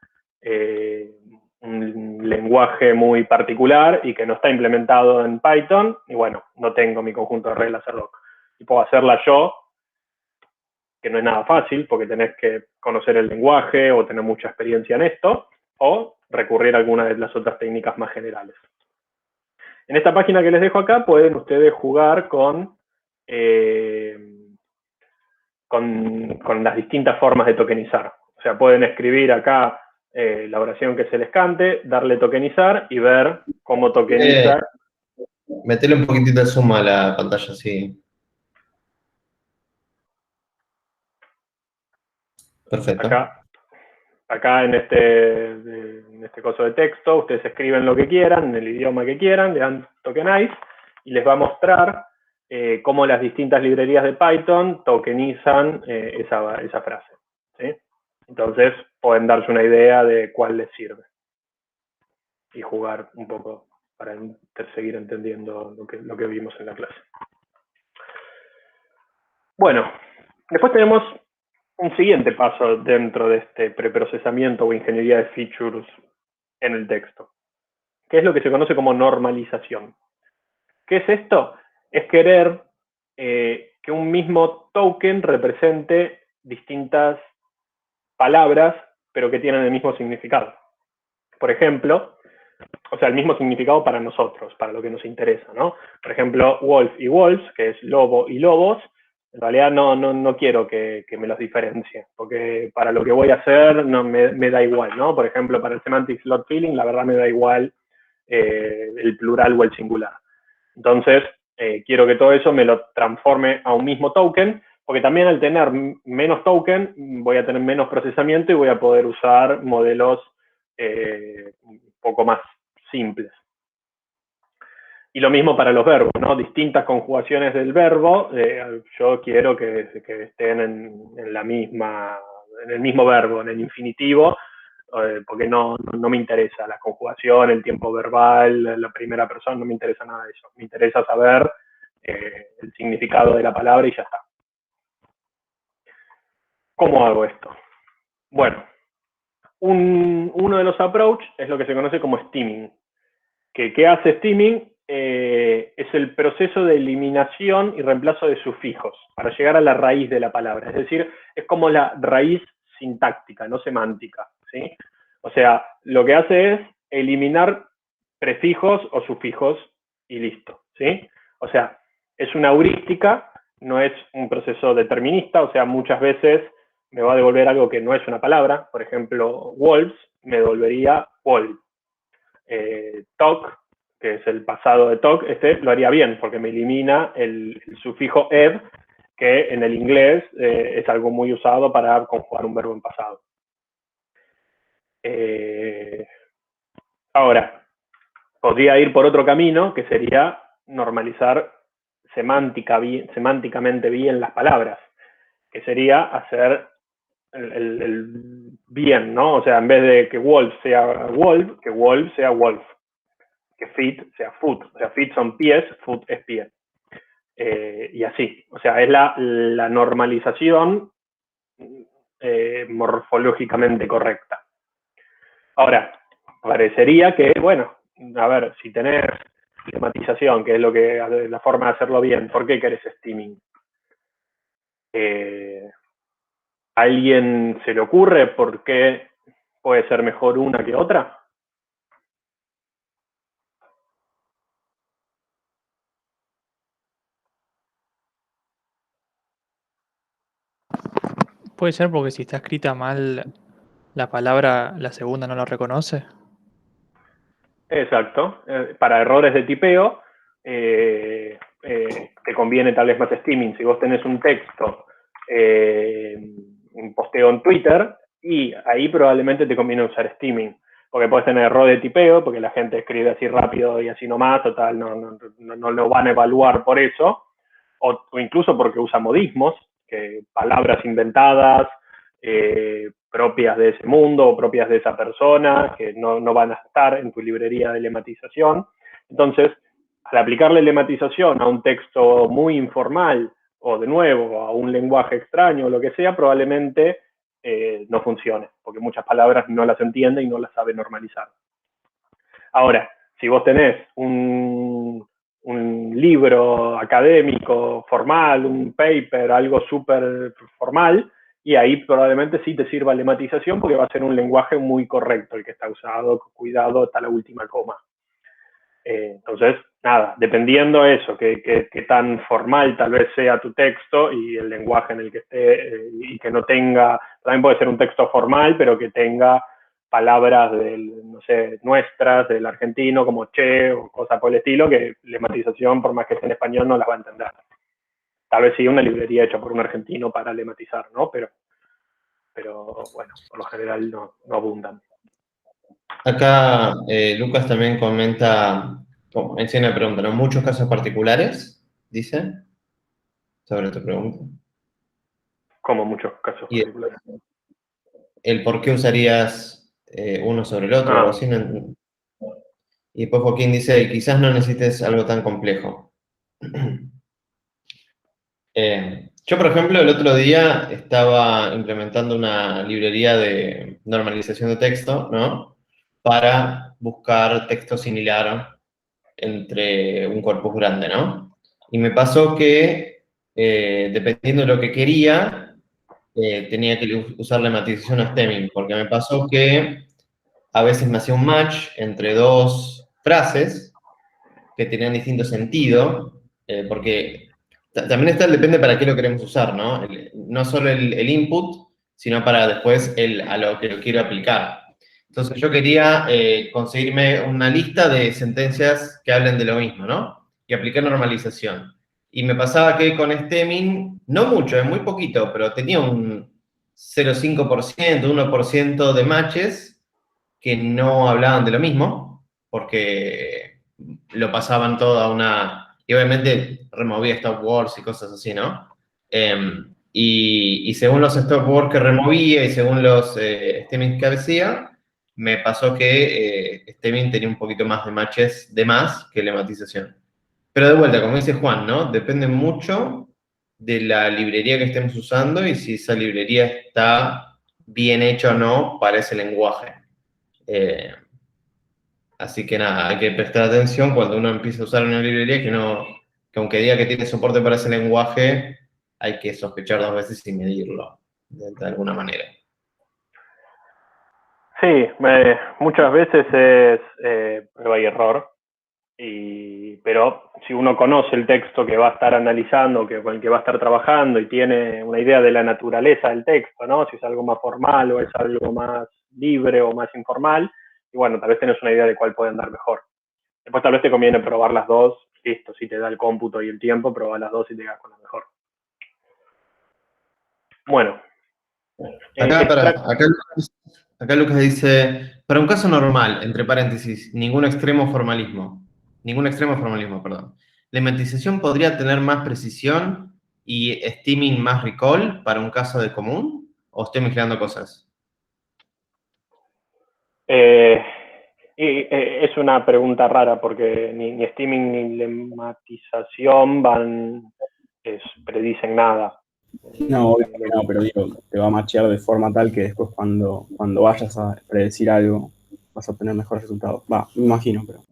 un lenguaje muy particular y que no está implementado en Python, y bueno, no tengo mi conjunto de reglas ad hoc. Y puedo hacerla yo, que no es nada fácil, porque tenés que conocer el lenguaje o tener mucha experiencia en esto, o recurrir a alguna de las otras técnicas más generales. En esta página que les dejo acá pueden ustedes jugar con las distintas formas de tokenizar. O sea, pueden escribir acá la oración que se les cante, darle tokenizar y ver cómo tokenizar. Metele un poquitito de zoom a la pantalla, sí. Perfecto. Acá en este coso de texto, ustedes escriben lo que quieran, en el idioma que quieran, le dan tokenize y les va a mostrar cómo las distintas librerías de Python tokenizan esa frase, ¿sí? Entonces pueden darse una idea de cuál les sirve y jugar un poco para seguir entendiendo lo que vimos en la clase. Bueno, después tenemos un siguiente paso dentro de este preprocesamiento o ingeniería de features en el texto, que es lo que se conoce como normalización. ¿Qué es esto? Es querer que un mismo token represente distintas palabras, pero que tienen el mismo significado. Por ejemplo, o sea, el mismo significado para nosotros, para lo que nos interesa, ¿no? Por ejemplo, wolf y wolves, que es lobo y lobos, en realidad no quiero que me los diferencie, porque para lo que voy a hacer no me da igual, ¿no? Por ejemplo, para el semantic slot filling, la verdad me da igual el plural o el singular. Entonces, quiero que todo eso me lo transforme a un mismo token, porque también al tener menos token, voy a tener menos procesamiento y voy a poder usar modelos un poco más simples. Y lo mismo para los verbos, ¿no? Distintas conjugaciones del verbo, yo quiero que estén en el mismo verbo, en el infinitivo, porque no me interesa la conjugación, el tiempo verbal, la primera persona, no me interesa nada de eso. Me interesa saber el significado de la palabra y ya está. ¿Cómo hago esto? Bueno, uno de los approaches es lo que se conoce como steaming. ¿Qué hace steaming? Es el proceso de eliminación y reemplazo de sufijos para llegar a la raíz de la palabra. Es decir, es como la raíz sintáctica, no semántica, ¿sí? O sea, lo que hace es eliminar prefijos o sufijos y listo, ¿sí? O sea, es una heurística, no es un proceso determinista, o sea, muchas veces me va a devolver algo que no es una palabra. Por ejemplo, wolves me devolvería wolf. Talk, que es el pasado de talk, lo haría bien, porque me elimina el sufijo ed, que en el inglés es algo muy usado para conjugar un verbo en pasado. Ahora, podría ir por otro camino, que sería normalizar semánticamente bien las palabras, que sería hacer el bien, ¿no? O sea, en vez de que wolf sea wolf, que wolf sea wolf. Que feet sea foot. O sea, feet son pies, foot es pie. Y así. O sea, es la normalización morfológicamente correcta. Ahora, parecería que, bueno, a ver, si tenés lematización, que es la forma de hacerlo bien, ¿por qué querés steaming? ¿A alguien se le ocurre por qué puede ser mejor una que otra? Puede ser porque si está escrita mal la palabra, la segunda no la reconoce. Exacto. Para errores de tipeo, te conviene tal vez más steaming. Si vos tenés un texto, un posteo en Twitter, y ahí probablemente te conviene usar steaming. Porque puedes tener error de tipeo, porque la gente escribe así rápido y así nomás, total, no lo van a evaluar por eso. O incluso porque usa modismos, que palabras inventadas, propias de ese mundo o propias de esa persona, que no van a estar en tu librería de lematización. Entonces, al aplicarle lematización a un texto muy informal, o de nuevo, a un lenguaje extraño o lo que sea, probablemente no funcione, porque muchas palabras no las entiende y no las sabe normalizar. Ahora, si vos tenés un libro académico formal, un paper, algo súper formal, y ahí probablemente sí te sirva lematización porque va a ser un lenguaje muy correcto el que está usado, cuidado hasta la última coma. Entonces, nada, dependiendo eso, que tan formal tal vez sea tu texto y el lenguaje en el que esté, y que no tenga, también puede ser un texto formal, pero que tenga palabras no sé, nuestras, del argentino, como che o cosas por el estilo, que lematización, por más que esté en español, no las va a entender. Tal vez sí una librería hecha por un argentino para lematizar, ¿no? Pero bueno, por lo general no abundan. Acá Lucas también comenta, menciona la pregunta, ¿no? Muchos casos particulares, dice, sobre tu pregunta. Como muchos casos Y particulares. el por qué usarías uno sobre el otro, o algo así. Y después Joaquín dice, quizás no necesites algo tan complejo. Yo, por ejemplo, el otro día estaba implementando una librería de normalización de texto, ¿no? Para buscar texto similar entre un corpus grande, ¿no? Y me pasó que, dependiendo de lo que quería, tenía que usar la lematización o stemming, porque me pasó que a veces me hacía un match entre dos frases que tenían distinto sentido, porque también depende para qué lo queremos usar, ¿no? No solo el input, sino para después a lo que lo quiero aplicar. Entonces yo quería conseguirme una lista de sentencias que hablen de lo mismo, ¿no? Y aplicar normalización. Y me pasaba que con stemming, no mucho, muy poquito, pero tenía un 0,5%, 1% de matches que no hablaban de lo mismo, porque lo pasaban todo a una... Y obviamente removía stop words y cosas así, ¿no? Y según los stop words que removía y según los stemming que hacía, me pasó que stemming tenía un poquito más de matches de más que lematización. Pero de vuelta, como dice Juan, ¿no? Depende mucho de la librería que estemos usando y si esa librería está bien hecha o no para ese lenguaje. Así que nada, hay que prestar atención cuando uno empieza a usar una librería que aunque diga que tiene soporte para ese lenguaje, hay que sospechar dos veces y medirlo de alguna manera. Sí, muchas veces es prueba y error, pero si uno conoce el texto que va a estar analizando, con el que va a estar trabajando y tiene una idea de la naturaleza del texto, ¿no? Si es algo más formal o es algo más libre o más informal, y bueno, tal vez tenés una idea de cuál puede andar mejor. Después tal vez te conviene probar las dos, listo, si te da el cómputo y el tiempo, probar las dos y te quedas con la mejor. Bueno. Acá Lucas dice, para un caso normal, entre paréntesis, ningún extremo formalismo, perdón. ¿La lematización podría tener más precisión y stemming más recall para un caso de común? ¿O estoy mezclando cosas? Es una pregunta rara porque ni stemming ni lematización predicen nada. No, obviamente no, pero digo, te va a machear de forma tal que después cuando vayas a predecir algo vas a obtener mejores resultados. Va, me imagino, pero...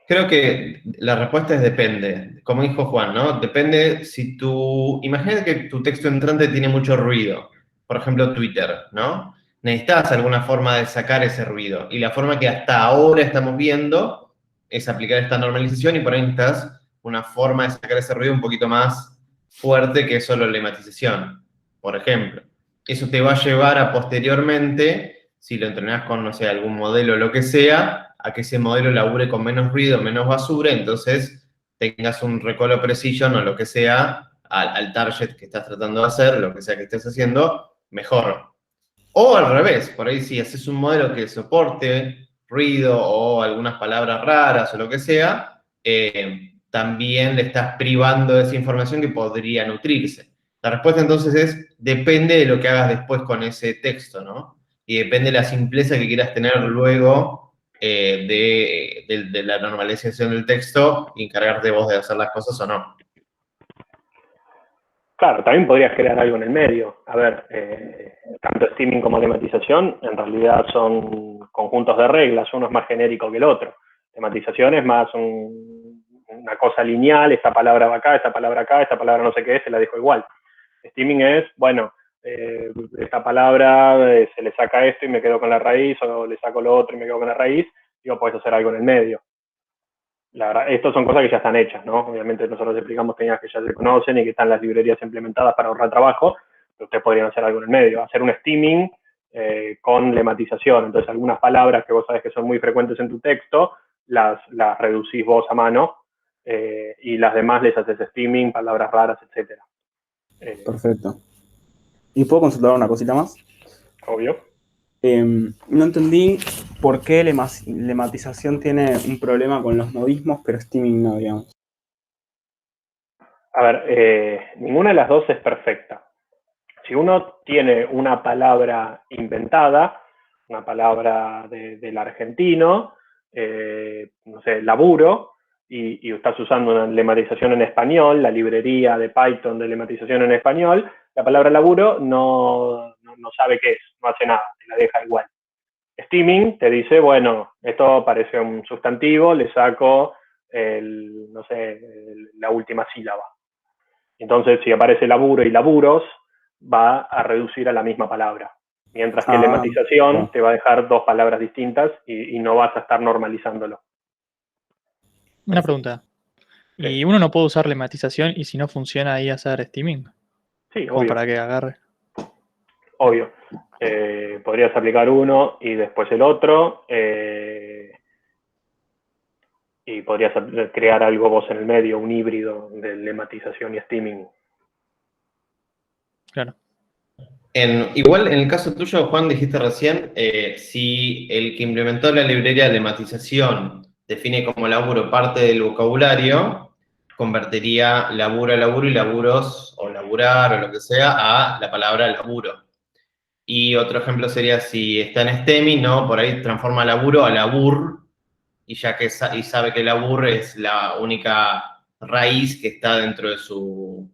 Creo que la respuesta es depende. Como dijo Juan, ¿no? Depende si imagínate que tu texto entrante tiene mucho ruido. Por ejemplo, Twitter, ¿no? Necesitas alguna forma de sacar ese ruido. Y la forma que hasta ahora estamos viendo es aplicar esta normalización y por ahí necesitas una forma de sacar ese ruido un poquito más fuerte que solo la lematización. por ejemplo. Eso te va a llevar a posteriormente, si lo entrenás con, no sé, algún modelo o lo que sea, a que ese modelo labure con menos ruido, menos basura, entonces tengas un recall precision o lo que sea al target que estás tratando de hacer, lo que sea que estés haciendo, mejor. O al revés, por ahí si haces un modelo que soporte ruido o algunas palabras raras o lo que sea, también le estás privando de esa información que podría nutrirse. La respuesta entonces es, depende de lo que hagas después con ese texto, ¿no? Y depende de la simpleza que quieras tener luego de la normalización del texto y encargarte vos de hacer las cosas o no. Claro, también podrías crear algo en el medio. A ver, tanto steaming como lematización en realidad son conjuntos de reglas, uno es más genérico que el otro. Lematización es más una cosa lineal, esta palabra va acá, esta palabra acá, esta palabra no sé qué es, se la dejo igual. Steaming es, bueno, esta palabra se le saca esto y me quedo con la raíz, o le saco lo otro y me quedo con la raíz, digo, puedes hacer algo en el medio. La verdad, estas son cosas que ya están hechas, ¿no? Obviamente nosotros explicamos técnicas que ya se conocen y que están las librerías implementadas para ahorrar trabajo, pero ustedes podrían hacer algo en el medio, hacer un steaming con lematización. Entonces, algunas palabras que vos sabés que son muy frecuentes en tu texto, las reducís vos a mano y las demás les haces steaming, palabras raras, etc. Perfecto. ¿Y puedo consultar una cosita más? Obvio. No entendí por qué lematización tiene un problema con los modismos, pero steaming no, digamos. A ver, ninguna de las dos es perfecta. Si uno tiene una palabra inventada, una palabra del argentino, no sé, laburo, y estás usando una lematización en español, la librería de Python de lematización en español, la palabra laburo no sabe qué es, no hace nada, te la deja igual. Steaming te dice, bueno, esto parece un sustantivo, le saco no sé, la última sílaba. Entonces, si aparece laburo y laburos, va a reducir a la misma palabra. Mientras que lematización te va a dejar dos palabras distintas y no vas a estar normalizándolo. Una pregunta. ¿Y Sí. uno no puede usar lematización y si no funciona ahí hacer steaming? Sí, Como obvio. para que agarre. Obvio. Podrías aplicar uno y después el otro. Y podrías crear algo vos en el medio, un híbrido de lematización y steaming. Claro. Igual en el caso tuyo, Juan, dijiste recién, si el que implementó la librería de lematización define como laburo parte del vocabulario, convertiría laburo a laburo y laburos, o laburar, o lo que sea, a la palabra laburo. Y otro ejemplo sería si está en STEMI, ¿no? Por ahí transforma laburo a labur, y ya que sabe que labur es la única raíz que está dentro de su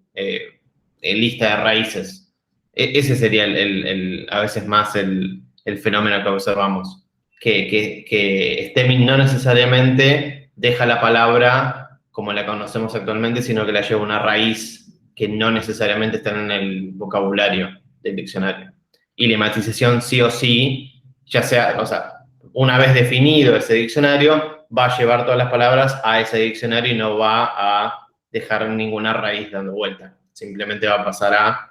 lista de raíces. Ese sería a veces más el fenómeno que observamos. Que stemming no necesariamente deja la palabra como la conocemos actualmente, sino que la lleva una raíz que no necesariamente está en el vocabulario del diccionario. Y lematización sí o sí, ya sea, o sea, una vez definido ese diccionario, va a llevar todas las palabras a ese diccionario y no va a dejar ninguna raíz dando vuelta. Simplemente va a pasar a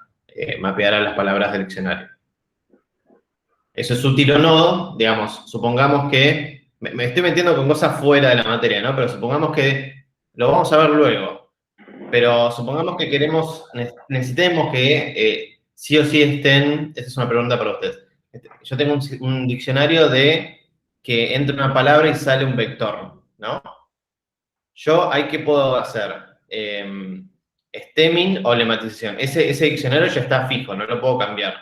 mapear a las palabras del diccionario. Eso es útil o no, digamos, supongamos que, me estoy metiendo con cosas fuera de la materia, ¿no? Pero supongamos que, lo vamos a ver luego, pero supongamos que necesitemos que sí o sí estén, esta es una pregunta para ustedes. Yo tengo un diccionario de que entra una palabra y sale un vector, ¿no? Yo, ¿qué puedo hacer? Stemming o lematización. Ese diccionario ya está fijo, no lo puedo cambiar.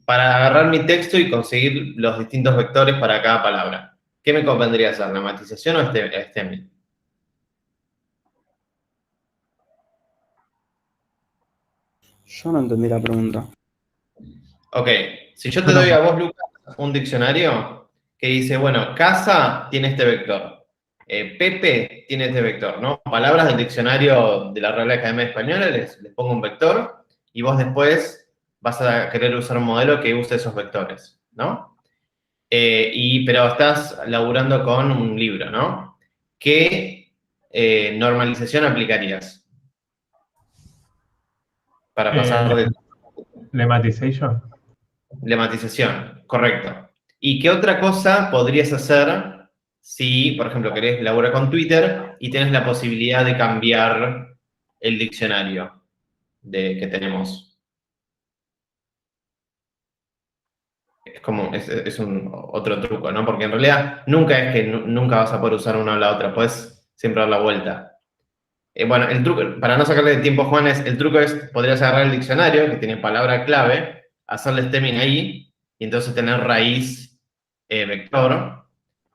Para agarrar mi texto y conseguir los distintos vectores para cada palabra. ¿Qué me convendría hacer? ¿Lematización o stemming? Yo no entendí la pregunta. Ok, si yo te doy a vos, Lucas, un diccionario que dice, bueno, casa tiene este vector, Pepe tiene este vector, ¿no? Palabras del diccionario de la Real Academia Española, les pongo un vector y vos después vas a querer usar un modelo que use esos vectores, ¿no? Pero estás laburando con un libro, ¿no? ¿Qué normalización aplicarías para pasar de... Lemmatization. Lematización, correcto. ¿Y qué otra cosa podrías hacer si, por ejemplo, querés laburar con Twitter y tenés la posibilidad de cambiar el diccionario que tenemos? Es como, es otro truco, ¿no? Porque en realidad nunca es que nunca vas a poder usar una o la otra, puedes siempre dar la vuelta. Bueno, el truco, para no sacarle de tiempo a Juan, el truco es, podrías agarrar el diccionario, que tiene palabra clave, hacerle stemming ahí, y entonces tener raíz vector,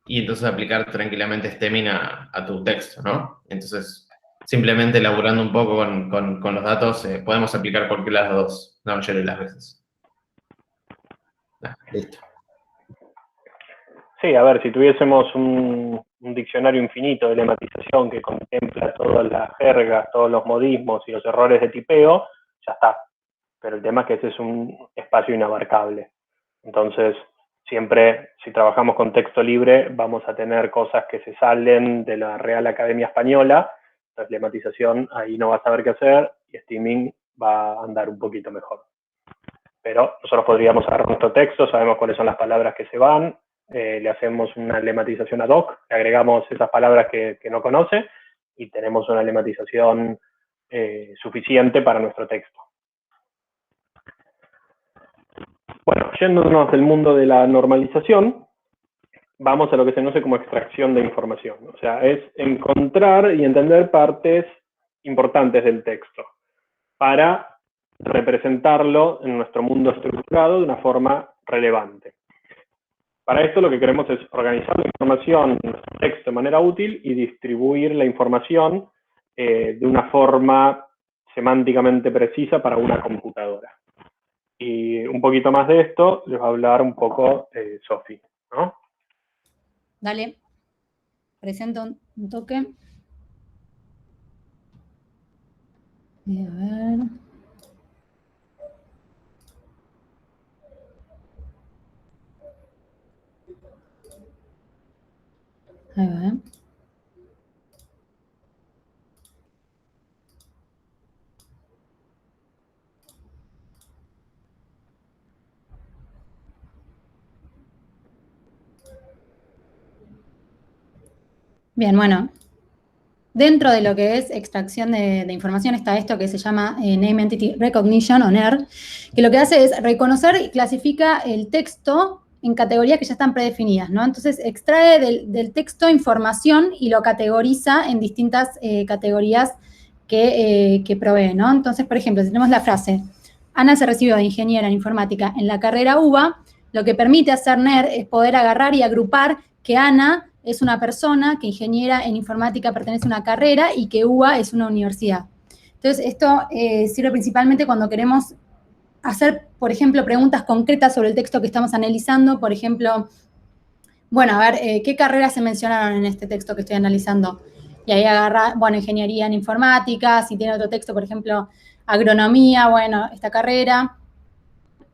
y entonces aplicar tranquilamente stemming a tu texto, ¿no? Entonces, simplemente elaborando un poco con los datos, podemos aplicar cualquiera de las dos, la mayoría de las veces. Listo. Sí, a ver, si tuviésemos un diccionario infinito de lematización que contempla todas las jergas, todos los modismos y los errores de tipeo, ya está. Pero el tema es que ese es un espacio inabarcable. Entonces, siempre, si trabajamos con texto libre, vamos a tener cosas que se salen de la Real Academia Española. Entonces, lematización, ahí no vas a saber qué hacer, y stemming va a andar un poquito mejor. Pero nosotros podríamos agarrar nuestro texto, sabemos cuáles son las palabras que se van, le hacemos una lematización ad hoc, le agregamos esas palabras que no conoce, y tenemos una lematización suficiente para nuestro texto. Bueno, yéndonos del mundo de la normalización, vamos a lo que se conoce como extracción de información. O sea, es encontrar y entender partes importantes del texto para representarlo en nuestro mundo estructurado de una forma relevante. Para esto lo que queremos es organizar la información en nuestro texto de manera útil y distribuir la información de una forma semánticamente precisa para una computadora. Y un poquito más de esto les va a hablar un poco Sofi, ¿no? Dale. Presento un toque. A ver. Ahí va. Bien, bueno. Dentro de lo que es extracción de información está esto que se llama Name Entity Recognition, o NER, que lo que hace es reconocer y clasifica el texto en categorías que ya están predefinidas, ¿no? Entonces, extrae del texto información y lo categoriza en distintas categorías que provee, ¿no? Entonces, por ejemplo, si tenemos la frase, Ana se recibió de ingeniera en informática en la carrera UBA, lo que permite hacer NER es poder agarrar y agrupar que Ana es una persona, que ingeniera en informática pertenece a una carrera y que UBA es una universidad. Entonces, esto sirve principalmente cuando queremos hacer, por ejemplo, preguntas concretas sobre el texto que estamos analizando. Por ejemplo, bueno, a ver, ¿qué carreras se mencionaron en este texto que estoy analizando? Y ahí agarra, bueno, ingeniería en informática, si tiene otro texto, por ejemplo, agronomía, bueno, esta carrera.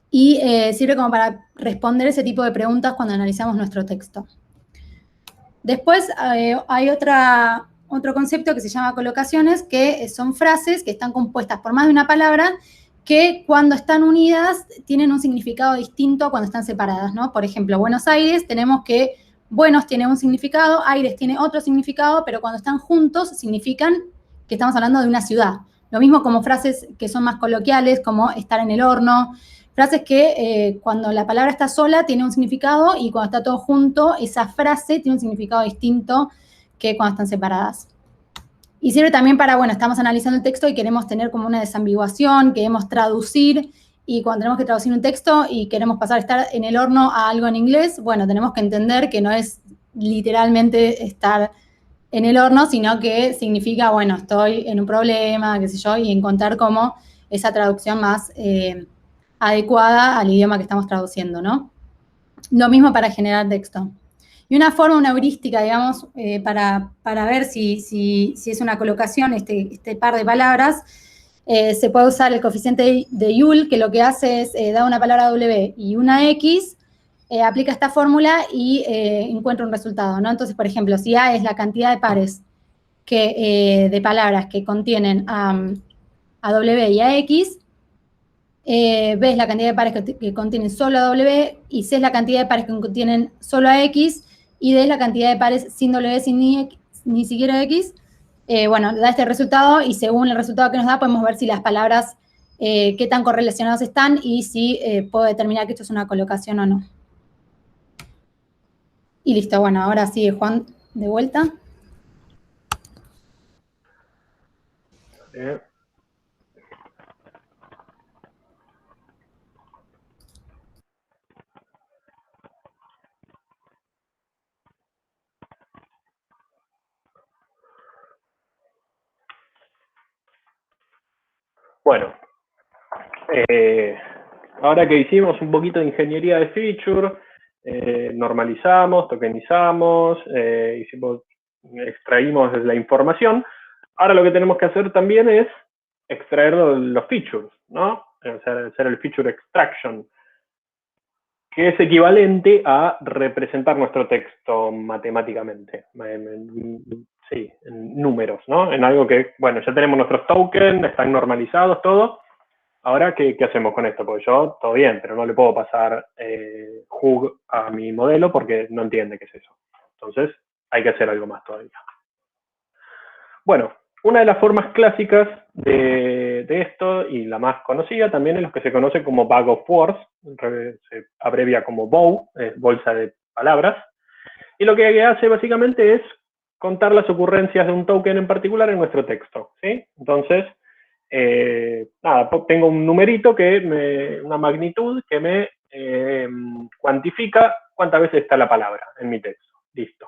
Y sirve como para responder ese tipo de preguntas cuando analizamos nuestro texto. Después hay otro concepto que se llama colocaciones, que son frases que están compuestas por más de una palabra que cuando están unidas tienen un significado distinto a cuando están separadas, ¿no? Por ejemplo, Buenos Aires, tenemos que buenos tiene un significado, Aires tiene otro significado, pero cuando están juntos significan que estamos hablando de una ciudad. Lo mismo como frases que son más coloquiales, como estar en el horno. Frases que cuando la palabra está sola tiene un significado y cuando está todo junto, esa frase tiene un significado distinto que cuando están separadas. Y sirve también para, bueno, estamos analizando el texto y queremos tener como una desambiguación, queremos traducir, y cuando tenemos que traducir un texto y queremos pasar a estar en el horno a algo en inglés, bueno, tenemos que entender que no es literalmente estar en el horno, sino que significa, bueno, estoy en un problema, qué sé yo, y encontrar como esa traducción más adecuada al idioma que estamos traduciendo, ¿no? Lo mismo para generar texto. Y una forma, una heurística, digamos, para ver si es una colocación, este par de palabras, se puede usar el coeficiente de Joule, que lo que hace es dar una palabra W y una X, aplica esta fórmula y encuentra un resultado, ¿no? Entonces, por ejemplo, si A es la cantidad de pares de palabras que contienen a W y a X, B es la cantidad de pares que contienen solo a W, y C es la cantidad de pares que contienen solo a X, y D es la cantidad de pares sin W, sin ni siquiera X. Bueno, da este resultado, y según el resultado que nos da, podemos ver si las palabras, qué tan correlacionadas están, y si puedo determinar que esto es una colocación o no. Y listo, bueno, ahora sigue Juan de vuelta. Bueno, ahora que hicimos un poquito de ingeniería de feature, normalizamos, tokenizamos, extraímos la información, ahora lo que tenemos que hacer también es extraer los features, ¿no? Hacer el feature extraction, que es equivalente a representar nuestro texto matemáticamente, sí, en números, ¿no? En algo que, bueno, ya tenemos nuestros tokens, están normalizados, todo. Ahora, ¿qué hacemos con esto? Porque yo, todo bien, pero no le puedo pasar Hug a mi modelo porque no entiende qué es eso. Entonces, hay que hacer algo más todavía. Bueno, una de las formas clásicas de esto, y la más conocida también, es lo que se conoce como bag of words, se abrevia como BOW, bolsa de palabras, y lo que hace básicamente es contar las ocurrencias de un token en particular en nuestro texto, ¿sí? Entonces, nada, tengo un numerito, una magnitud que me cuantifica cuántas veces está la palabra en mi texto. Listo.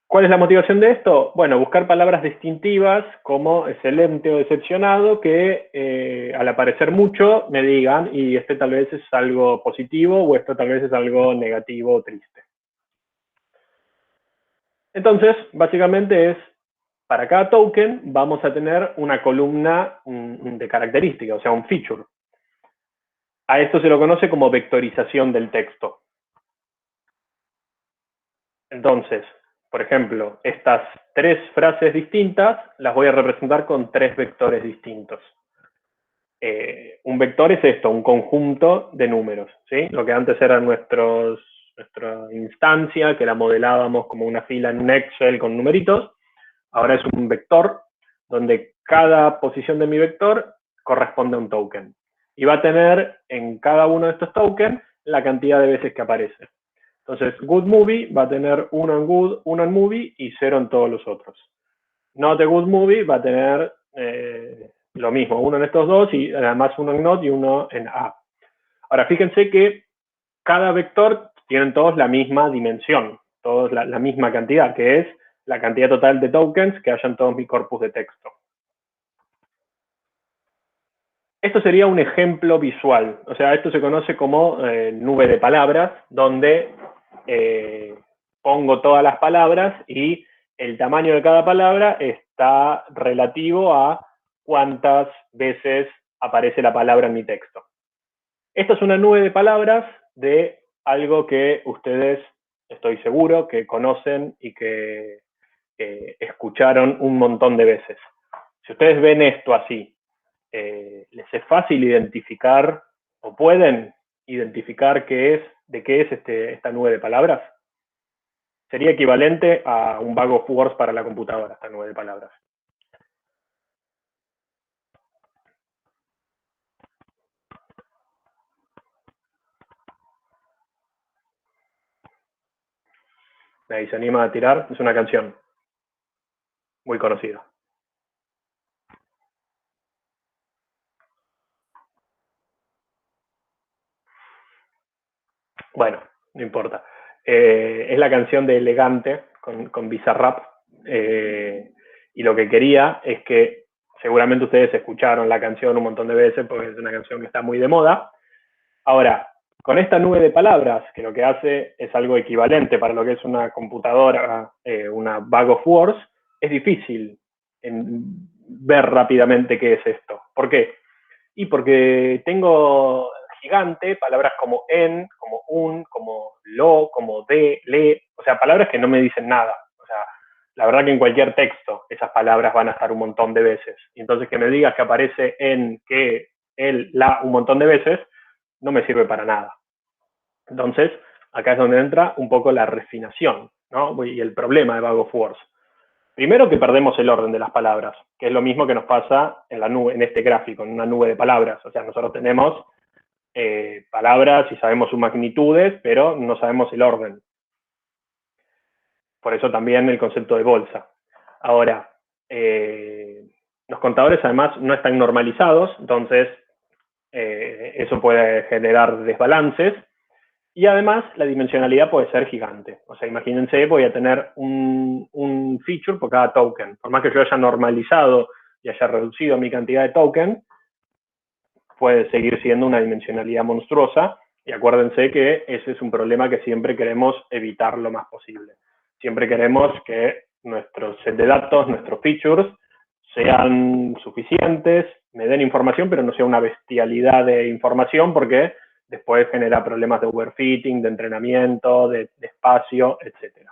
¿Cuál es la motivación de esto? Bueno, buscar palabras distintivas como excelente o decepcionado que al aparecer mucho me digan, y este tal vez es algo positivo o esto tal vez es algo negativo o triste. Entonces, básicamente es, para cada token vamos a tener una columna de características, o sea, un feature. A esto se lo conoce como vectorización del texto. Entonces, por ejemplo, estas 3 frases distintas las voy a representar con 3 vectores distintos. Un vector es esto, un conjunto de números, ¿sí? Lo que antes era nuestra instancia, que la modelábamos como una fila en un Excel con numeritos, ahora es un vector donde cada posición de mi vector corresponde a un token. Y va a tener en cada uno de estos tokens la cantidad de veces que aparece. Entonces, good movie va a tener 1 en good, 1 en movie y 0 en todos los otros. Not a good movie va a tener lo mismo, 1 en estos dos y además 1 en not y 1 en a. Ahora, fíjense que cada vector tienen todos la misma dimensión, todos la misma cantidad, que es la cantidad total de tokens que haya en todo mi corpus de texto. Esto sería un ejemplo visual, o sea, esto se conoce como nube de palabras, donde pongo todas las palabras y el tamaño de cada palabra está relativo a cuántas veces aparece la palabra en mi texto. Esta es una nube de palabras de algo que ustedes, estoy seguro, que conocen y que escucharon un montón de veces. Si ustedes ven esto así, ¿les es fácil identificar o pueden identificar de qué es esta nube de palabras? Sería equivalente a un bag of words para la computadora, esta nube de palabras. Nadie se anima a tirar, es una canción muy conocida. Bueno, no importa. Es la canción de Elegante con Bizarrap. Y lo que quería es que seguramente ustedes escucharon la canción un montón de veces porque es una canción que está muy de moda. Ahora, con esta nube de palabras, que lo que hace es algo equivalente para lo que es una computadora, una bag of words, es difícil ver rápidamente qué es esto. ¿Por qué? Y porque tengo gigante palabras como en, como un, como lo, como de, le, o sea, palabras que no me dicen nada. O sea, la verdad que en cualquier texto esas palabras van a estar un montón de veces. Y entonces que me digas que aparece en, que, el, la un montón de veces, no me sirve para nada. Entonces, acá es donde entra un poco la refinación, ¿no? Y el problema de Bag of Words. Primero que perdemos el orden de las palabras, que es lo mismo que nos pasa en la nube, en este gráfico, en una nube de palabras. O sea, nosotros tenemos palabras y sabemos sus magnitudes, pero no sabemos el orden. Por eso también el concepto de bolsa. Ahora, los contadores además no están normalizados, entonces eso puede generar desbalances. Y además la dimensionalidad puede ser gigante. O sea, imagínense, voy a tener un feature por cada token. Por más que yo haya normalizado y haya reducido mi cantidad de token, puede seguir siendo una dimensionalidad monstruosa. Y acuérdense que ese es un problema que siempre queremos evitar lo más posible. Siempre queremos que nuestro set de datos, nuestros features, sean suficientes, me den información, pero no sea una bestialidad de información, porque después genera problemas de overfitting, de entrenamiento, de espacio, etc.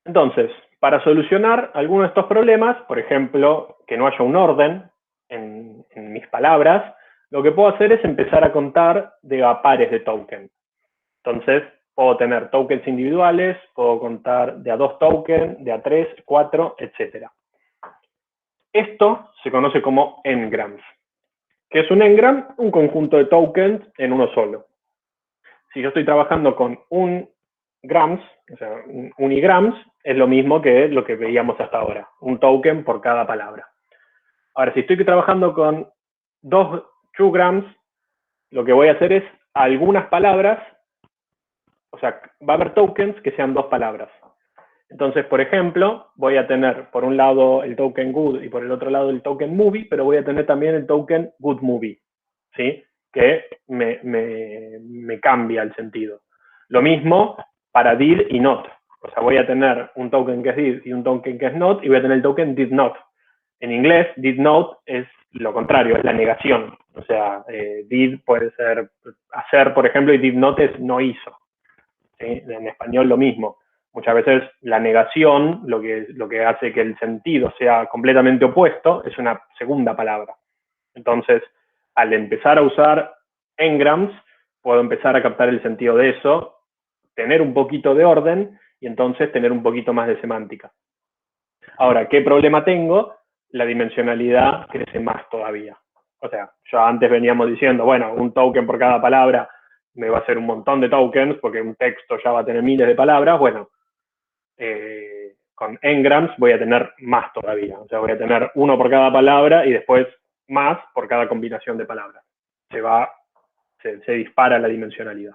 Entonces, para solucionar algunos de estos problemas, por ejemplo, que no haya un orden en mis palabras, lo que puedo hacer es empezar a contar de a pares de tokens. Entonces, puedo tener tokens individuales, puedo contar de a 2 tokens, de a 3, 4, etc. Esto se conoce como n-grams. ¿Qué es un n-gram? Un conjunto de tokens en uno solo. Si yo estoy trabajando con un grams, o sea, un unigrams, es lo mismo que lo que veíamos hasta ahora, un token por cada palabra. Ahora, si estoy trabajando con 2 grams, lo que voy a hacer es algunas palabras, o sea, va a haber tokens que sean 2 palabras. Entonces, por ejemplo, voy a tener por un lado el token good y por el otro lado el token movie, pero voy a tener también el token good movie, ¿sí? Que me cambia el sentido. Lo mismo para did y not. O sea, voy a tener un token que es did y un token que es not, y voy a tener el token did not. En inglés, did not es lo contrario, es la negación. O sea, did puede ser hacer, por ejemplo, y did not es no hizo. ¿Sí? En español lo mismo. Muchas veces la negación, lo que hace que el sentido sea completamente opuesto, es una segunda palabra. Entonces, al empezar a usar n-grams, puedo empezar a captar el sentido de eso, tener un poquito de orden y entonces tener un poquito más de semántica. Ahora, ¿qué problema tengo? La dimensionalidad crece más todavía. O sea, ya antes veníamos diciendo, bueno, un token por cada palabra me va a hacer un montón de tokens, porque un texto ya va a tener miles de palabras. Bueno, con n-grams voy a tener más todavía. O sea, voy a tener uno por cada palabra y después más por cada combinación de palabras. Se dispara la dimensionalidad.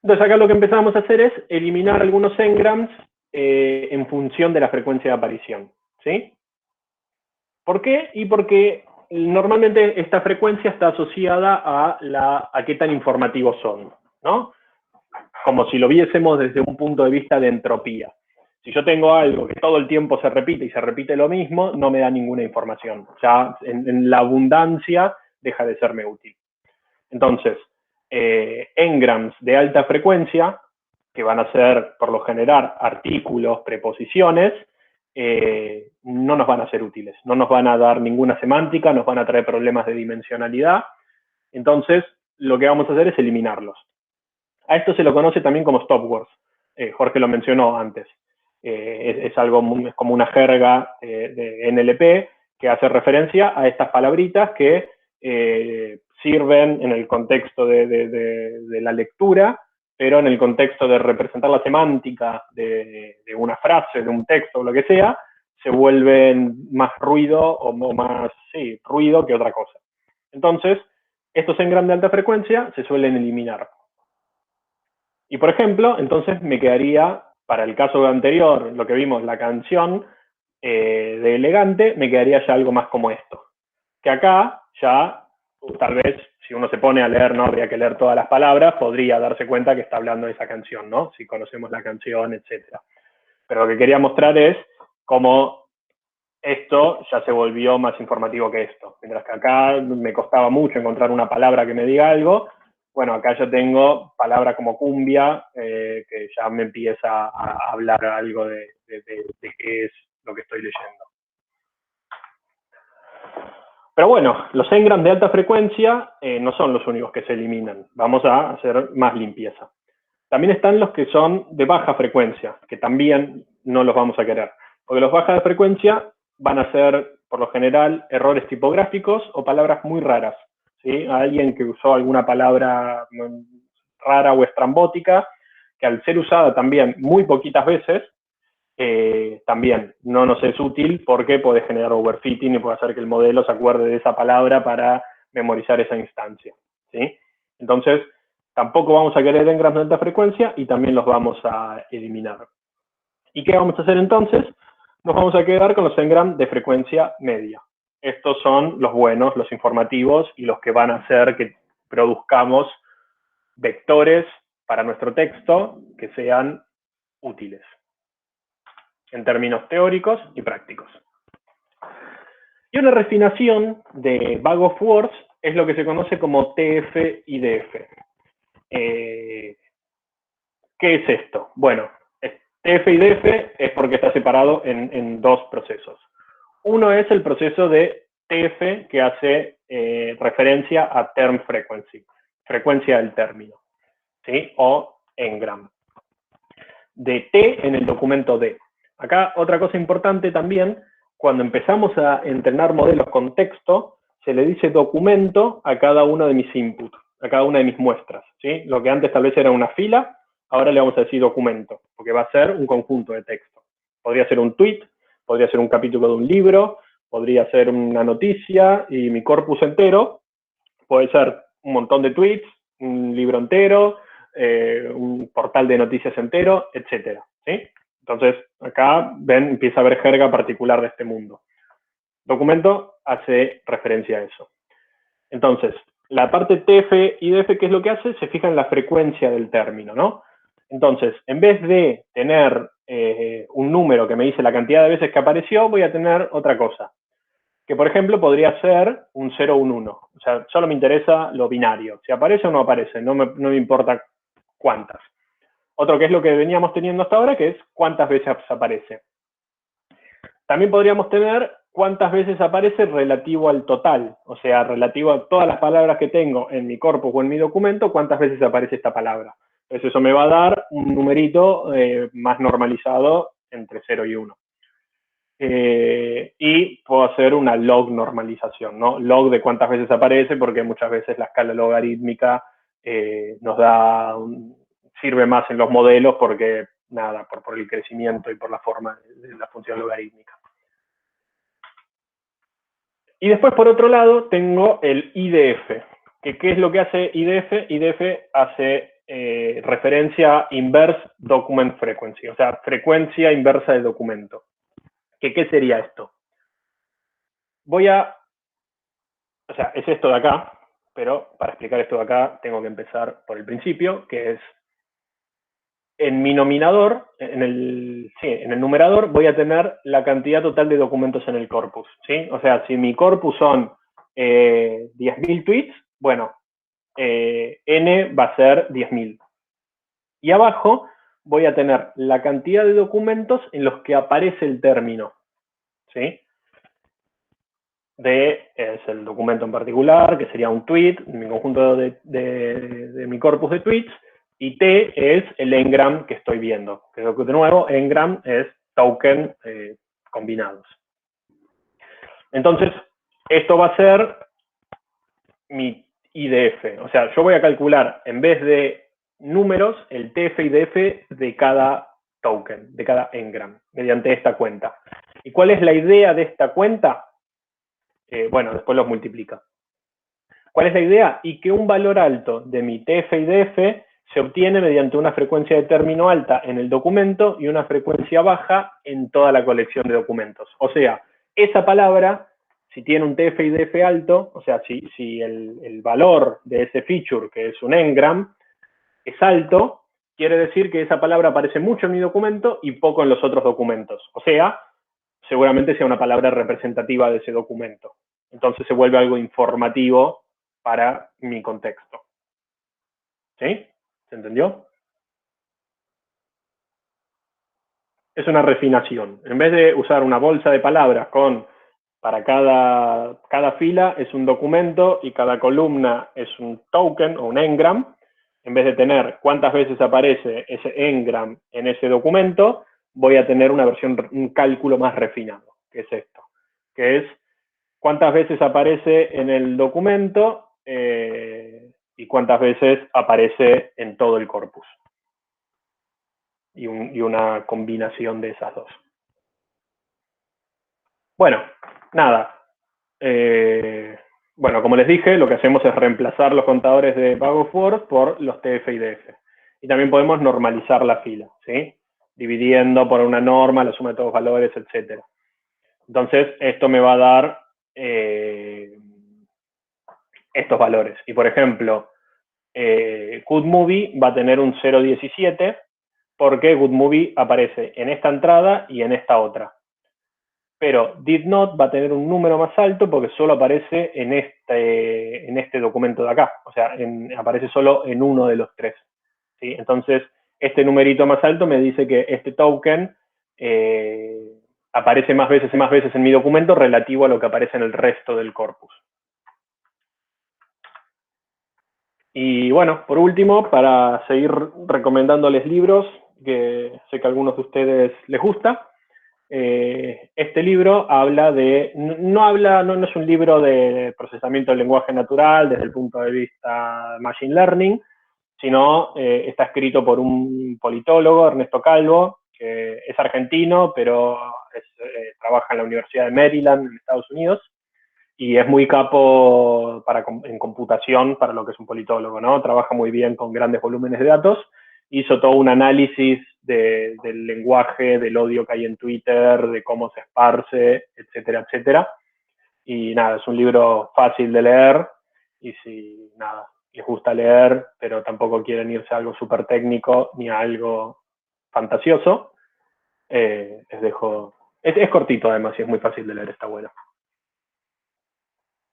Entonces acá lo que empezamos a hacer es eliminar algunos n-grams en función de la frecuencia de aparición. ¿Sí? ¿Por qué? Y porque normalmente esta frecuencia está asociada a qué tan informativos son, ¿no? Como si lo viésemos desde un punto de vista de entropía. Si yo tengo algo que todo el tiempo se repite y se repite lo mismo, no me da ninguna información. Ya en la abundancia deja de serme útil. Entonces, n-grams de alta frecuencia, que van a ser por lo general artículos, preposiciones, no nos van a ser útiles, no nos van a dar ninguna semántica, nos van a traer problemas de dimensionalidad. Entonces, lo que vamos a hacer es eliminarlos. A esto se lo conoce también como stop words. Jorge lo mencionó antes. Es como una jerga de NLP que hace referencia a estas palabritas que sirven en el contexto de la lectura, pero en el contexto de representar la semántica de una frase, de un texto o lo que sea, se vuelven más ruido o más ruido que otra cosa. Entonces, estos n-grams de alta frecuencia se suelen eliminar. Y por ejemplo, entonces me quedaría, para el caso anterior, lo que vimos, la canción de elegante, me quedaría ya algo más como esto. Que acá ya, tal vez, si uno se pone a leer, no habría que leer todas las palabras, podría darse cuenta que está hablando de esa canción, ¿no? Si conocemos la canción, etc. Pero lo que quería mostrar es cómo esto ya se volvió más informativo que esto. Mientras que acá me costaba mucho encontrar una palabra que me diga algo, bueno, acá yo tengo palabras como cumbia, que ya me empieza a hablar algo de qué es lo que estoy leyendo. Pero bueno, los engrams de alta frecuencia no son los únicos que se eliminan. Vamos a hacer más limpieza. También están los que son de baja frecuencia, que también no los vamos a querer. Porque los bajas de frecuencia van a ser, por lo general, errores tipográficos o palabras muy raras. ¿Sí? A alguien que usó alguna palabra rara o estrambótica, que al ser usada también muy poquitas veces, también no nos es útil porque puede generar overfitting y puede hacer que el modelo se acuerde de esa palabra para memorizar esa instancia. ¿Sí? Entonces, tampoco vamos a querer engrams de alta frecuencia y también los vamos a eliminar. ¿Y qué vamos a hacer entonces? Nos vamos a quedar con los engrams de frecuencia media. Estos son los buenos, los informativos y los que van a hacer que produzcamos vectores para nuestro texto que sean útiles en términos teóricos y prácticos. Y una refinación de Bag of Words es lo que se conoce como TF-IDF. ¿Qué es esto? Bueno, TF-IDF es porque está separado en dos procesos. Uno es el proceso de TF, que hace referencia a term frequency, frecuencia del término, ¿sí? O engram. De T en el documento D. Acá otra cosa importante también, cuando empezamos a entrenar modelos con texto, se le dice documento a cada uno de mis inputs, a cada una de mis muestras, ¿sí? Lo que antes tal vez era una fila, ahora le vamos a decir documento, porque va a ser un conjunto de texto. Podría ser un tweet, podría ser un capítulo de un libro, podría ser una noticia, y mi corpus entero puede ser un montón de tweets, un libro entero, un portal de noticias entero, etcétera, ¿sí? Entonces, acá, ven, empieza a haber jerga particular de este mundo. Documento hace referencia a eso. Entonces, la parte TF-IDF, ¿qué es lo que hace? Se fija en la frecuencia del término, ¿no? Entonces, en vez de tener un número que me dice la cantidad de veces que apareció, voy a tener otra cosa. Que, por ejemplo, podría ser un 0 o un 1. O sea, solo me interesa lo binario. Si aparece o no aparece, no me importa cuántas. Otro que es lo que veníamos teniendo hasta ahora, que es cuántas veces aparece. También podríamos tener cuántas veces aparece relativo al total, o sea, relativo a todas las palabras que tengo en mi corpus o en mi documento, cuántas veces aparece esta palabra. Entonces eso me va a dar un numerito más normalizado entre 0 y 1. Y puedo hacer una log normalización, ¿no? Log de cuántas veces aparece, porque muchas veces la escala logarítmica nos da sirve más en los modelos porque, nada, por el crecimiento y por la forma de la función logarítmica. Y después, por otro lado, tengo el IDF. ¿Qué es lo que hace IDF? IDF hace referencia a Inverse Document Frequency, o sea, frecuencia inversa del documento. ¿Qué sería esto? O sea, es esto de acá, pero para explicar esto de acá tengo que empezar por el principio, que es en mi nominador, en el numerador, voy a tener la cantidad total de documentos en el corpus, ¿sí? O sea, si mi corpus son 10.000 tweets, bueno, n va a ser 10.000. Y abajo voy a tener la cantidad de documentos en los que aparece el término, ¿sí? D es el documento en particular, que sería un tweet, mi conjunto de mi corpus de tweets, y T es el engram que estoy viendo. Que de nuevo, engram es token combinados. Entonces, esto va a ser mi IDF. O sea, yo voy a calcular, en vez de números, el TF-IDF de cada token, de cada engram, mediante esta cuenta. ¿Y cuál es la idea de esta cuenta? Bueno, después los multiplica. ¿Cuál es la idea? Y que un valor alto de mi TF-IDF se obtiene mediante una frecuencia de término alta en el documento y una frecuencia baja en toda la colección de documentos. O sea, esa palabra, si tiene un TF-IDF alto, o sea, si el valor de ese feature, que es un engram, es alto, quiere decir que esa palabra aparece mucho en mi documento y poco en los otros documentos. O sea, seguramente sea una palabra representativa de ese documento. Entonces se vuelve algo informativo para mi contexto. ¿Sí? ¿Se entendió? Es una refinación. En vez de usar una bolsa de palabras con Para cada fila es un documento y cada columna es un token o un engram. En vez de tener cuántas veces aparece ese engram en ese documento, voy a tener un cálculo más refinado, que es esto, que es cuántas veces aparece en el documento y cuántas veces aparece en todo el corpus. Y una combinación de esas dos. Bueno, nada. Bueno, como les dije, lo que hacemos es reemplazar los contadores de Bag of Words por los TF y DF. Y también podemos normalizar la fila, ¿sí? Dividiendo por una norma la suma de todos los valores, etc. Entonces, esto me va a dar estos valores. Y, por ejemplo, GoodMovie va a tener un 0.17 porque GoodMovie aparece en esta entrada y en esta otra. Pero didNot va a tener un número más alto porque solo aparece en este documento de acá. O sea, aparece solo en uno de los tres, ¿sí? Entonces, este numerito más alto me dice que este token aparece más veces en mi documento relativo a lo que aparece en el resto del corpus. Y bueno, por último, para seguir recomendándoles libros, que sé que a algunos de ustedes les gusta, este libro habla de, no es un libro de procesamiento del lenguaje natural desde el punto de vista Machine Learning, sino está escrito por un politólogo, Ernesto Calvo, que es argentino, pero trabaja en la Universidad de Maryland, en Estados Unidos, y es muy capo en computación para lo que es un politólogo, ¿no? Trabaja muy bien con grandes volúmenes de datos. Hizo todo un análisis del lenguaje, del odio que hay en Twitter, de cómo se esparce, etcétera, etcétera. Y nada, es un libro fácil de leer, y si nada, les gusta leer, pero tampoco quieren irse a algo súper técnico ni a algo fantasioso, les dejo... Es cortito además y es muy fácil de leer, está bueno.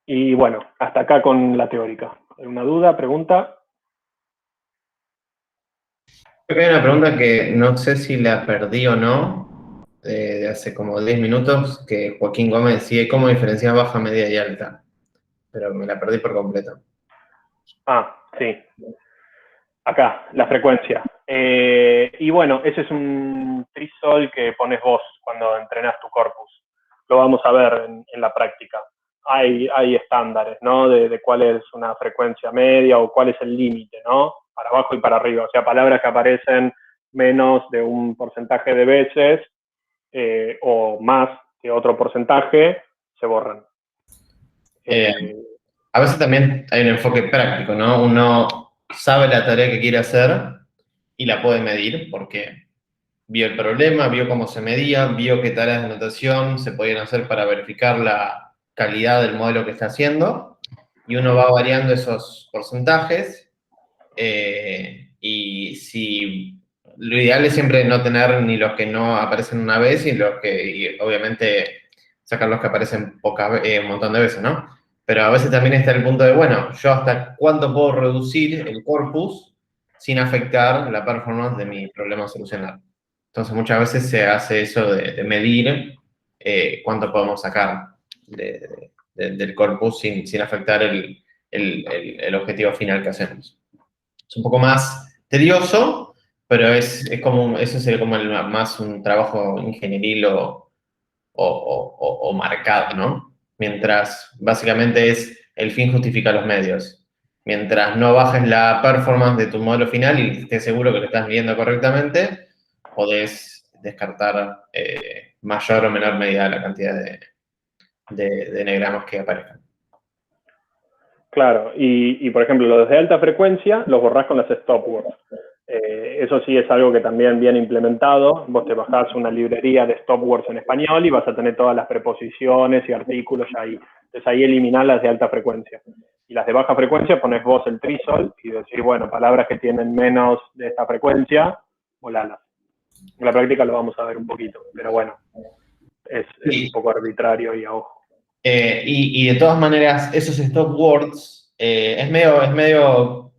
Y bueno, hasta acá con la teórica. ¿Alguna duda, pregunta? Creo que hay una pregunta que no sé si la perdí o no, de hace como 10 minutos, que Joaquín Gómez decía cómo diferenciar baja, media y alta. Pero me la perdí por completo. Ah, sí. Acá, la frecuencia. Y bueno, ese es un threshold que pones vos cuando entrenas tu corpus. Lo vamos a ver en la práctica. Hay estándares, ¿no? De cuál es una frecuencia media o cuál es el límite, ¿no? Para abajo y para arriba. O sea, palabras que aparecen menos de un porcentaje de veces o más que otro porcentaje, se borran. A veces también hay un enfoque práctico, ¿no? Uno sabe la tarea que quiere hacer y la puede medir porque vio el problema, vio cómo se medía, vio qué tareas de anotación se podían hacer para verificar la calidad del modelo que está haciendo, y uno va variando esos porcentajes, y si lo ideal es siempre no tener ni los que no aparecen una vez y obviamente sacar los que aparecen un montón de veces, ¿no? Pero a veces también está el punto de, bueno, yo hasta cuánto puedo reducir el corpus sin afectar la performance de mi problema a solucionar. Entonces muchas veces se hace eso de medir cuánto podemos sacar del corpus sin afectar el objetivo final que hacemos. Es un poco más tedioso, pero eso sería como más un trabajo ingenieril o marcado, ¿no? Mientras básicamente el fin justifica los medios. Mientras no bajes la performance de tu modelo final y estés seguro que lo estás midiendo correctamente, podés descartar mayor o menor medida la cantidad de eneagramas que aparezcan. Claro, y por ejemplo, los de alta frecuencia los borrás con las stopwords. Eso sí es algo que también viene implementado. Vos te bajás una librería de stopwords en español y vas a tener todas las preposiciones y artículos ahí. Entonces ahí eliminás las de alta frecuencia. Y las de baja frecuencia pones vos el threshold y decís, bueno, palabras que tienen menos de esta frecuencia, volalas. En la práctica lo vamos a ver un poquito, pero bueno, es un poco arbitrario y a ojo. Y de todas maneras, esos stopwords es medio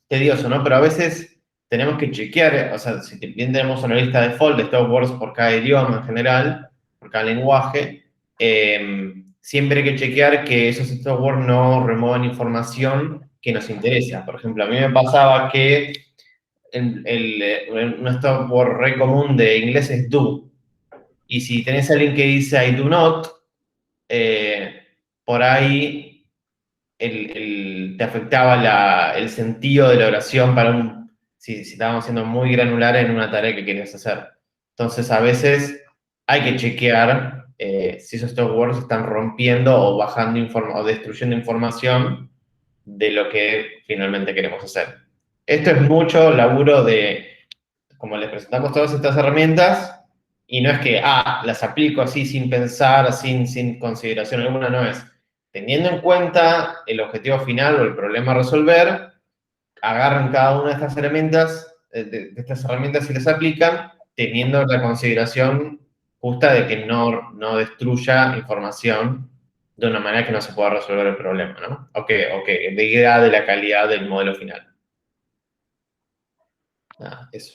tedioso, ¿no? Pero a veces tenemos que chequear, o sea, si bien tenemos una lista default de stopwords por cada idioma en general, por cada lenguaje, siempre hay que chequear que esos software no remuevan información que nos interesa. Por ejemplo, a mí me pasaba que un software re común de inglés es do. Y si tenés a alguien que dice I do not, por ahí te afectaba el sentido de la oración para si estábamos siendo muy granular en una tarea que querías hacer. Entonces, a veces hay que chequear si esos softwares están rompiendo o bajando o destruyendo información de lo que finalmente queremos hacer. Esto es mucho laburo como les presentamos todas estas herramientas, y no es que, las aplico así sin pensar, sin consideración alguna, no es. Teniendo en cuenta el objetivo final o el problema a resolver, agarran cada una de estas herramientas, y les aplican, teniendo la consideración justa de que no destruya información de una manera que no se pueda resolver el problema, ¿no? O que degrade la calidad del modelo final. Nada, eso.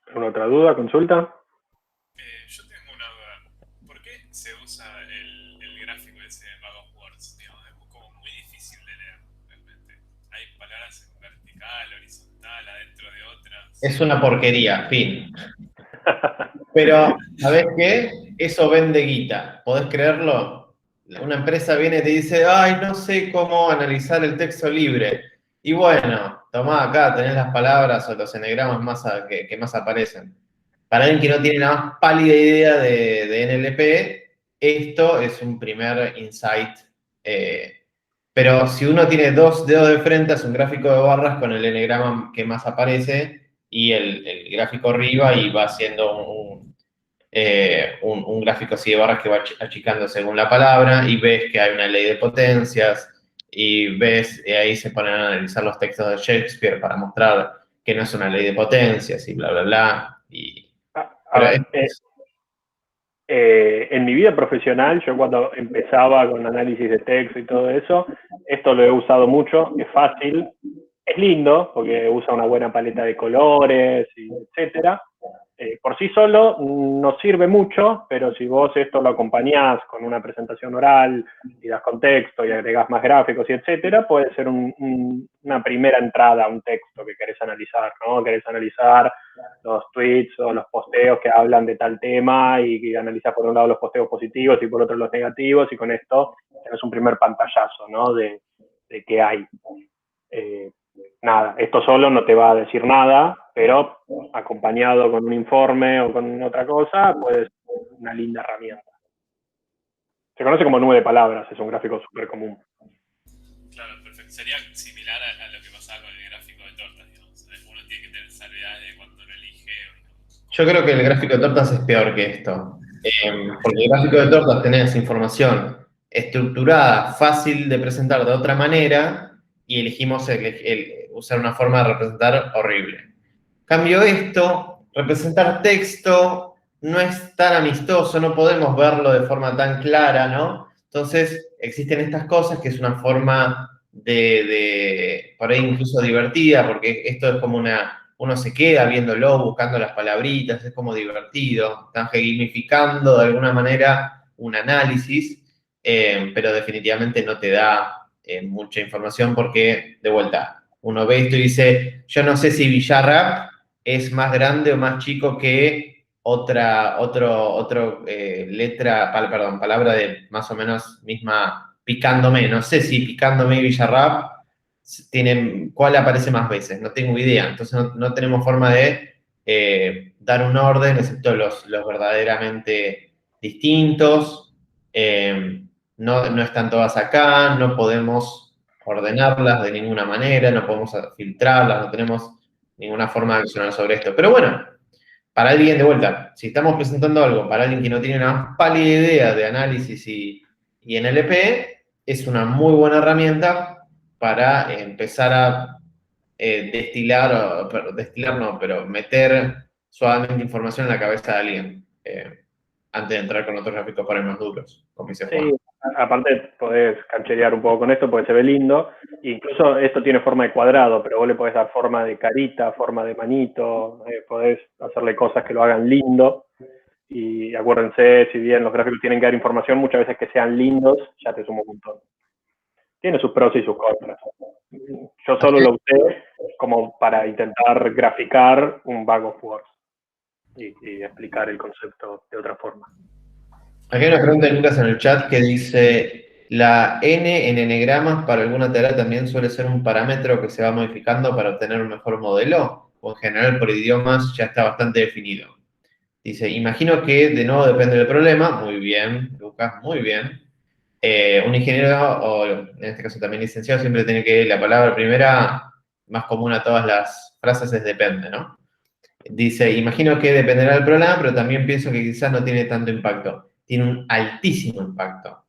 ¿Alguna otra duda, consulta? Yo tengo una duda. ¿Por qué se usa el gráfico ese de Bag of Words? Digamos, es como muy difícil de leer, realmente. Hay palabras en vertical, horizontal, adentro de otras. Es una porquería, fin. Pero, ¿sabés qué? Eso vende guita. ¿Podés creerlo? Una empresa viene y te dice, ay, no sé cómo analizar el texto libre. Y bueno, tomá acá, tenés las palabras o los enegramas que más aparecen. Para alguien que no tiene la más pálida idea de NLP, esto es un primer insight. Pero si uno tiene dos dedos de frente, es un gráfico de barras con el enegrama que más aparece y el gráfico arriba, y va haciendo un gráfico así de barras que va achicando según la palabra, y ves que hay una ley de potencias, y ahí se ponen a analizar los textos de Shakespeare para mostrar que no es una ley de potencias, y bla, bla, bla. En mi vida profesional, yo cuando empezaba con análisis de texto y todo eso, esto lo he usado mucho, es fácil, es lindo, porque usa una buena paleta de colores, etcétera. Por sí solo no sirve mucho, pero si vos esto lo acompañás con una presentación oral y das contexto y agregás más gráficos y etcétera, puede ser una primera entrada a un texto que querés analizar, ¿no? Querés analizar los tweets o los posteos que hablan de tal tema y analizás por un lado los posteos positivos y por otro los negativos, y con esto tenés un primer pantallazo, ¿no? de qué hay. Nada, esto solo no te va a decir nada, pero acompañado con un informe o con otra cosa, puede ser una linda herramienta. Se conoce como nube de palabras, es un gráfico súper común. Claro, perfecto. Sería similar a lo que pasaba con el gráfico de tortas, digamos. Uno tiene que tener salvedades de cuando lo elige. Yo creo que el gráfico de tortas es peor que esto. Porque el gráfico de tortas tenés información estructurada, fácil de presentar de otra manera, y elegimos usar una forma de representar horrible. Cambio esto, representar texto no es tan amistoso, no podemos verlo de forma tan clara, ¿no? Entonces, existen estas cosas que es una forma por ahí incluso divertida, porque esto es como uno se queda viéndolo, buscando las palabritas, es como divertido, están gamificando de alguna manera un análisis, pero definitivamente no te da mucha información, porque, de vuelta, uno ve esto y dice, yo no sé si Bizarrap es más grande o más chico que palabra de más o menos misma, Picándome. No sé si Picándome y Bizarrap ¿cuál aparece más veces? No tengo idea. Entonces no tenemos forma de dar un orden, excepto los verdaderamente distintos. No están todas acá, no podemos ordenarlas de ninguna manera, no podemos filtrarlas, no tenemos ninguna forma de accionar sobre esto. Pero bueno, para alguien, de vuelta, si estamos presentando algo para alguien que no tiene una pálida idea de análisis y NLP, es una muy buena herramienta para empezar a pero meter suavemente información en la cabeza de alguien, antes de entrar con otros gráficos para más duros, como dice Juan. Sí, aparte podés cancherear un poco con esto porque se ve lindo, e incluso esto tiene forma de cuadrado, pero vos le podés dar forma de carita, forma de manito, podés hacerle cosas que lo hagan lindo. Y acuérdense, si bien los gráficos tienen que dar información, muchas veces que sean lindos ya te suma un montón. Tiene sus pros y sus contras. Yo solo lo usé como para intentar graficar un bag of words y explicar el concepto de otra forma. Aquí hay una pregunta de Lucas en el chat que dice, ¿la n en enegramas para alguna tarea también suele ser un parámetro que se va modificando para obtener un mejor modelo? ¿O en general por idiomas ya está bastante definido? Dice, imagino que de nuevo depende del problema. Muy bien, Lucas, muy bien. Un ingeniero, o en este caso también licenciado, siempre tiene que, la palabra primera más común a todas las frases es depende, ¿no? Dice, imagino que dependerá del problema, pero también pienso que quizás no tiene tanto impacto. Tiene un altísimo impacto.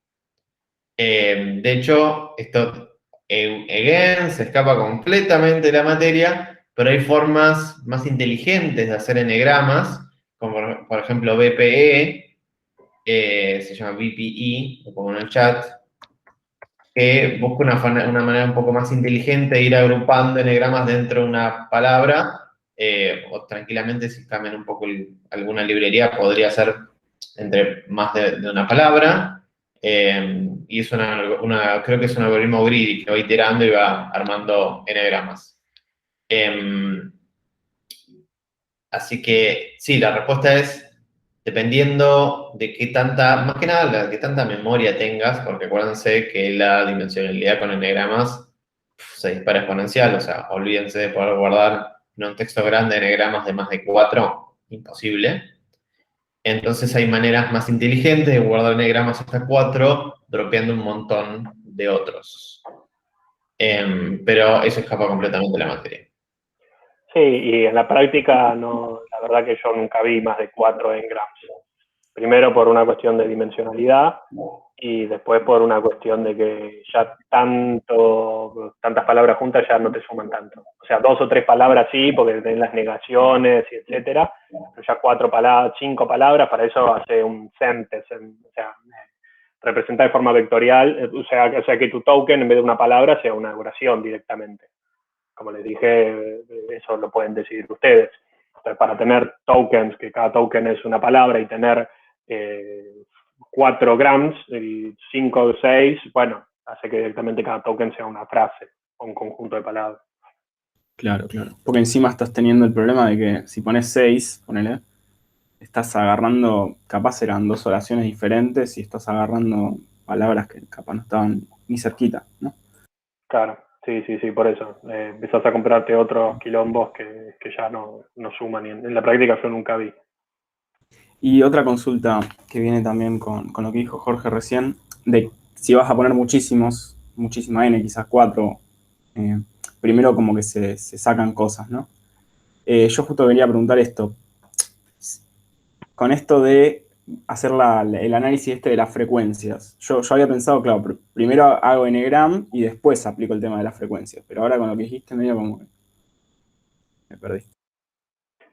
De hecho, esto, again, se escapa completamente de la materia, pero hay formas más inteligentes de hacer enegramas, como por ejemplo BPE, se llama BPE, lo pongo en el chat, que busca una manera un poco más inteligente de ir agrupando enegramas dentro de una palabra, o tranquilamente si cambian un poco alguna librería podría ser entre más de una palabra, y es creo que es un algoritmo greedy que va iterando y va armando enegramas. Así que sí, la respuesta es dependiendo de qué tanta, más que nada, de qué tanta memoria tengas, porque acuérdense que la dimensionalidad con enegramas se dispara exponencial, o sea, olvídense de poder guardar en un texto grande enegramas de más de 4, imposible. Entonces hay maneras más inteligentes de guardar enegramas hasta 4, dropeando un montón de otros. Pero eso escapa completamente de la materia. Sí, y en la práctica, no, la verdad que yo nunca vi más de 4 engrams. Primero por una cuestión de dimensionalidad y después por una cuestión de que ya tantas palabras juntas ya no te suman tanto. O sea, 2 o 3 palabras sí, porque tenés las negaciones y etcétera, pero ya 4 palabras, 5 palabras, para eso hace un sentence, o sea, representa de forma vectorial, o sea que tu token en vez de una palabra sea una oración directamente. Como les dije, eso lo pueden decidir ustedes. Entonces, para tener tokens, que cada token es una palabra, y tener 4 grams, y 5 o 6, bueno, hace que directamente cada token sea una frase o un conjunto de palabras. Claro, claro. Porque encima estás teniendo el problema de que si pones 6, ponele, estás agarrando, capaz eran 2 oraciones diferentes y estás agarrando palabras que capaz no estaban ni cerquita, ¿no? Claro, sí, por eso. Empezás a comprarte otros quilombos que ya no suman, y en la práctica yo nunca vi. Y otra consulta que viene también con lo que dijo Jorge recién, de si vas a poner muchísima n, quizás 4, primero como que se sacan cosas, ¿no? Yo justo venía a preguntar esto, con esto de hacer el análisis de las frecuencias. Yo había pensado, claro, primero hago enegram y después aplico el tema de las frecuencias, pero ahora con lo que dijiste medio como que me perdí.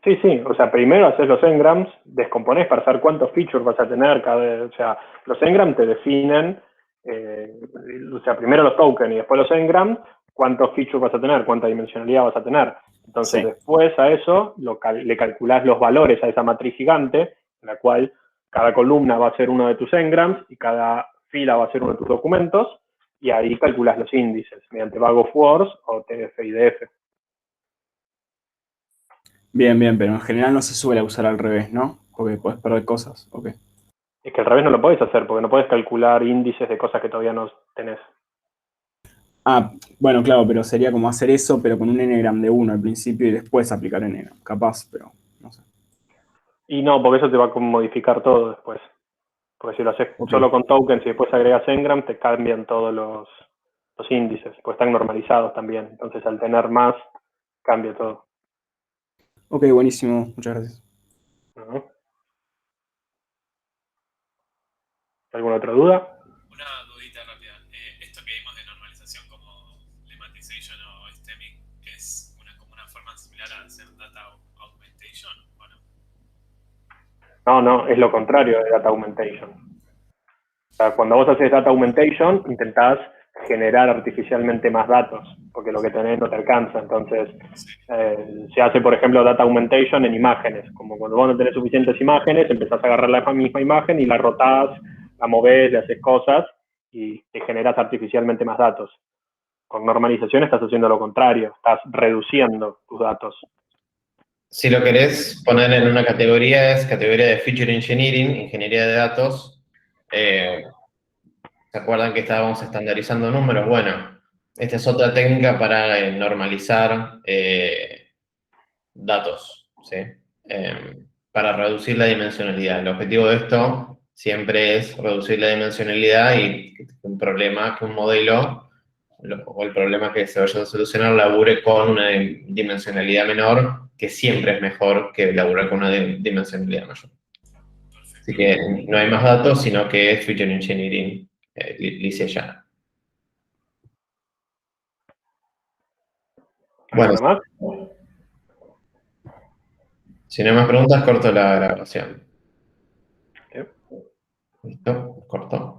Sí, o sea, primero haces los engrams, descomponés para saber cuántos features vas a tener o sea, los engrams te definen, o sea, primero los tokens y después los engrams, cuántos features vas a tener, cuánta dimensionalidad vas a tener. Entonces, Sí. Después a eso le calculás los valores a esa matriz gigante, en la cual cada columna va a ser uno de tus engrams y cada fila va a ser uno de tus documentos, y ahí calculás los índices mediante bag of words o TF-IDF. Bien, pero en general no se suele usar al revés, ¿no? Porque puedes perder cosas, ok. Es que al revés no lo podés hacer, porque no podés calcular índices de cosas que todavía no tenés. Ah, bueno, claro, pero sería como hacer eso, pero con un enegram de 1 al principio y después aplicar enegram. Capaz, pero no sé. Y no, porque eso te va a modificar todo después. Porque si lo haces solo con tokens y después agregas engram, te cambian todos los índices, pues están normalizados también. Entonces, al tener más, cambia todo. Ok, buenísimo. Muchas gracias. ¿No? ¿Alguna otra duda? Una dudita rápida. Esto que vimos de normalización como lemmatization o stemming es como una forma similar a hacer data augmentation, ¿o no? No, es lo contrario de data augmentation. O sea, cuando vos haces data augmentation, intentás generar artificialmente más datos, porque lo que tenés no te alcanza. Entonces, se hace, por ejemplo, data augmentation en imágenes. Como cuando vos no tenés suficientes imágenes, empezás a agarrar la misma imagen y la rotás, la movés, le haces cosas y te generas artificialmente más datos. Con normalización estás haciendo lo contrario, estás reduciendo tus datos. Si lo querés poner en una categoría, es categoría de Feature Engineering, ingeniería de datos. ¿Se acuerdan que estábamos estandarizando números? Bueno, esta es otra técnica para normalizar datos, ¿sí? Para reducir la dimensionalidad. El objetivo de esto siempre es reducir la dimensionalidad y un problema que un modelo, o el problema que se vaya a solucionar, labure con una dimensionalidad menor, que siempre es mejor que laburar con una dimensionalidad mayor. Así que no hay más datos, sino que es Feature Engineering lisa y llana. Bueno, ¿Más? si no hay más preguntas, corto la grabación. Sí. ¿Listo? Corto.